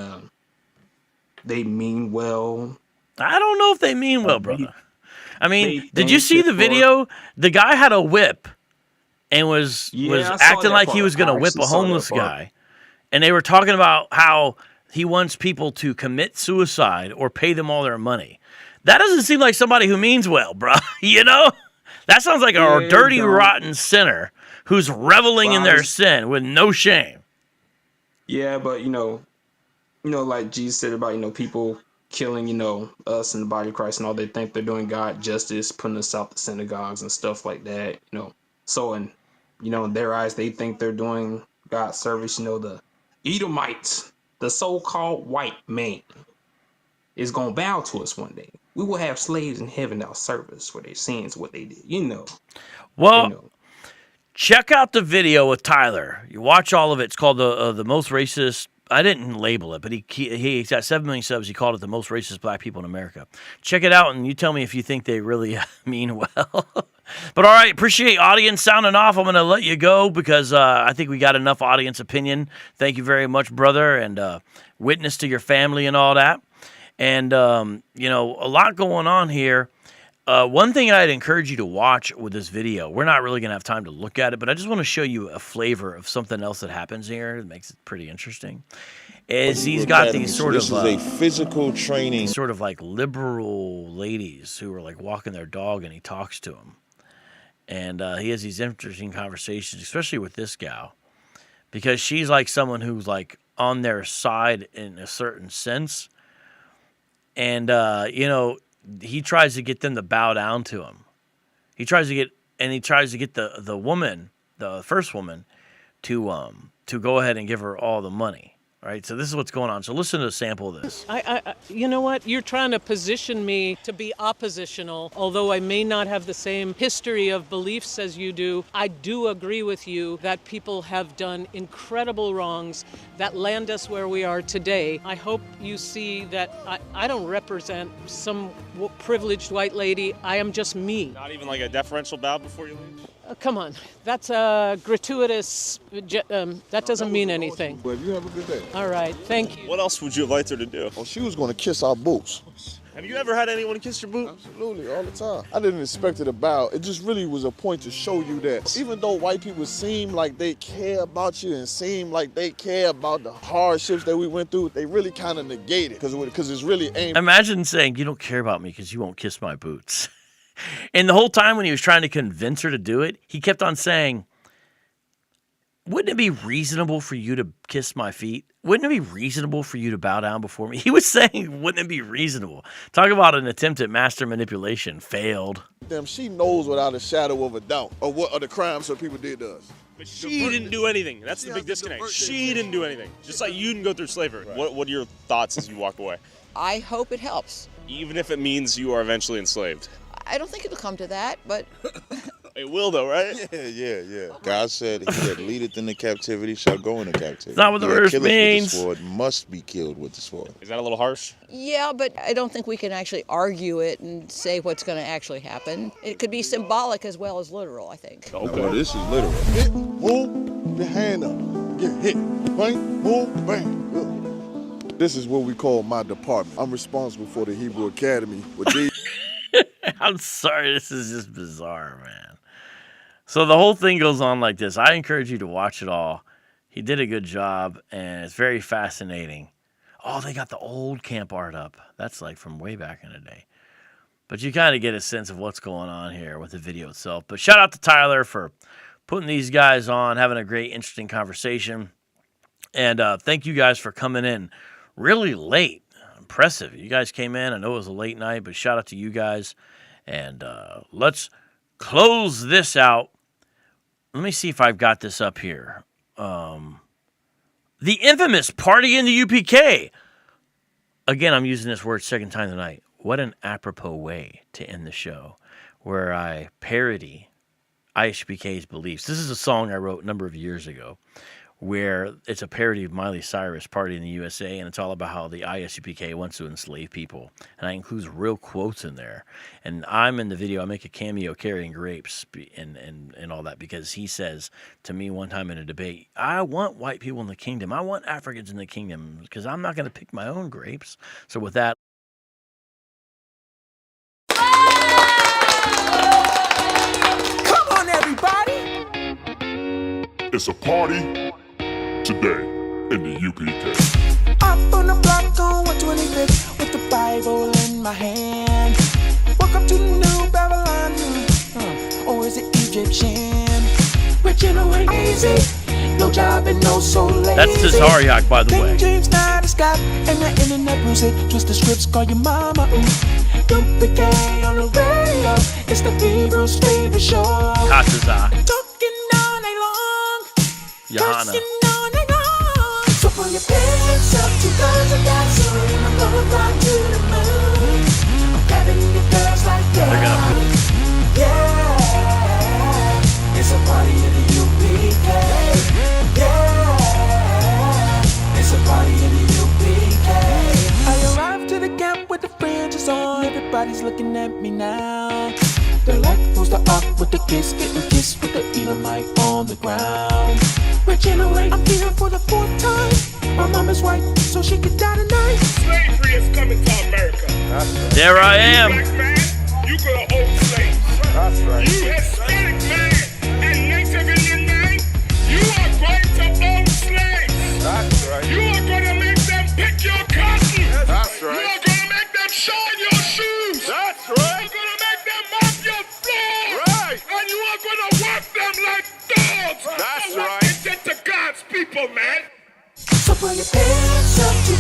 they mean well. I don't know if they mean well, brother. I mean, did you think see the before- video? The guy had a whip and was Yeah, I saw acting that like he part. was going to I whip actually a saw that homeless part. guy. And they were talking about how he wants people to commit suicide or pay them all their money. That doesn't seem like somebody who means well, bro. You know? That sounds like a dirty, rotten sinner who's reveling in their sin with no shame. Yeah, but like Jesus said about people killing us in the body of Christ and all, they think they're doing God justice, putting us out the synagogues and stuff like that. So in their eyes, they think they're doing God service. The Edomites, the so-called white man, is gonna bow to us one day. We will have slaves in heaven that'll serve us for their sins, what they did. Well, check out the video with Tyler. You watch all of it. It's called the most racist. I didn't label it, but he's got 7 million subs. He called it the most racist black people in America. Check it out, and you tell me if you think they really mean well. But all right, appreciate audience sounding off. I'm going to let you go because I think we got enough audience opinion. Thank you very much, brother, and witness to your family and all that. And, a lot going on here. One thing I'd encourage you to watch with this video, we're not really going to have time to look at it, but I just want to show you a flavor of something else that happens here. It makes it pretty interesting. Is he's got these sort of... This is a physical training. Sort of like liberal ladies who are like walking their dog and he talks to them. And he has these interesting conversations, especially with this gal, because she's like someone who's like on their side in a certain sense. And, he tries to get them to bow down to him. He tries to get the woman, the first woman, to go ahead and give her all the money. Right, so this is what's going on. So listen to a sample of this. You know what? You're trying to position me to be oppositional, although I may not have the same history of beliefs as you do. I do agree with you that people have done incredible wrongs that land us where we are today. I hope you see that I don't represent some privileged white lady. I am just me. Not even like a deferential bow before you leave? Come on, that's a gratuitous, that doesn't mean anything. But you have a good day. All right, thank you. What else would you have liked her to do? Oh, she was going to kiss our boots. Have you ever had anyone kiss your boot? Absolutely, all the time. I didn't expect it to bow. It just really was a point to show you that even though white people seem like they care about you and seem like they care about the hardships that we went through, they really kind of negate it because it's really aimed. Imagine saying, you don't care about me because you won't kiss my boots. And the whole time when he was trying to convince her to do it, he kept on saying, wouldn't it be reasonable for you to kiss my feet? Wouldn't it be reasonable for you to bow down before me? He was saying, wouldn't it be reasonable? Talk about an attempt at master manipulation. Failed. Damn, she knows without a shadow of a doubt of what other crimes her people did to us. But she didn't do anything. That's the big disconnect. She didn't do anything. Just like you didn't go through slavery. Right. What are your thoughts as you walk away? I hope it helps. Even if it means you are eventually enslaved. I don't think it'll come to that, but... It will, though, right? Yeah. God said, he that leadeth into captivity shall go into captivity. It's not what the verse means. With the sword must be killed with the sword. Is that a little harsh? Yeah, but I don't think we can actually argue it and say what's going to actually happen. It could be symbolic as well as literal, I think. Okay. No, this is literal. Hit, move, your hand up. Get hit. Bang, move, bang. Good. This is what we call my department. I'm responsible for the Hebrew Academy with these. I'm sorry, this is just bizarre, man. So the whole thing goes on like this. I encourage you to watch it all. He did a good job, and it's very fascinating. Oh, they got the old camp art up. That's like from way back in the day. But you kind of get a sense of what's going on here with the video itself. But shout out to Tyler for putting these guys on, having a great, interesting conversation. And thank you guys for coming in really late. Impressive. You guys came in. I know it was a late night, but shout out to you guys. And let's close this out. Let me see if I've got this up here. The infamous party in the UPK. Again, I'm using this word second time tonight. What an apropos way to end the show, where I parody ISUPK's beliefs. This is a song I wrote a number of years ago, where it's a parody of Miley Cyrus' Party in the USA, and it's all about how the ISUPK wants to enslave people. And I include real quotes in there. And I'm in the video, I make a cameo carrying grapes and all that, because he says to me one time in a debate, I want white people in the kingdom. I want Africans in the kingdom, because I'm not going to pick my own grapes. So with that, Come on, everybody! It's a party today in the UPK. Up on the block on 125th with the Bible in my hand. Welcome to the new Babylon. Or is it Egyptian? Regenerate easy. No job and no soul lazy. that's Tazaraych, by the way. James Scott and the internet music. Twist the scripts, call your mama. UPK on the radio. It's the Hebrews' favorite show. Tazaraych. Talking all night long. Johanna. So pull your pants up, 2 gasoline. I'm gonna fly to the moon. I'm grabbing your girls like that. Yeah, it's a party in the UPK. Yeah, it's a party in the UPK. I arrived to the camp with the fringes on. Everybody's looking at me now. They're like, who's the up with the kiss? Getting kissed with the Edomite on the ground. Regenerate, I'm here for the 4th time. My mom is white, so she could die tonight. Slavery is coming to America. There I am. You black man, you gonna own slaves. That's right. You Hispanic man and Native Indian man, you are going to own slaves. That's right. You are gonna make them pick your cotton. That's right. You are gonna make them shine your shoes. That's right. You are gonna make them mop your floor. Right. And you are gonna work them like dogs. That's right. It's to God's people, man. So pull your pants up, 2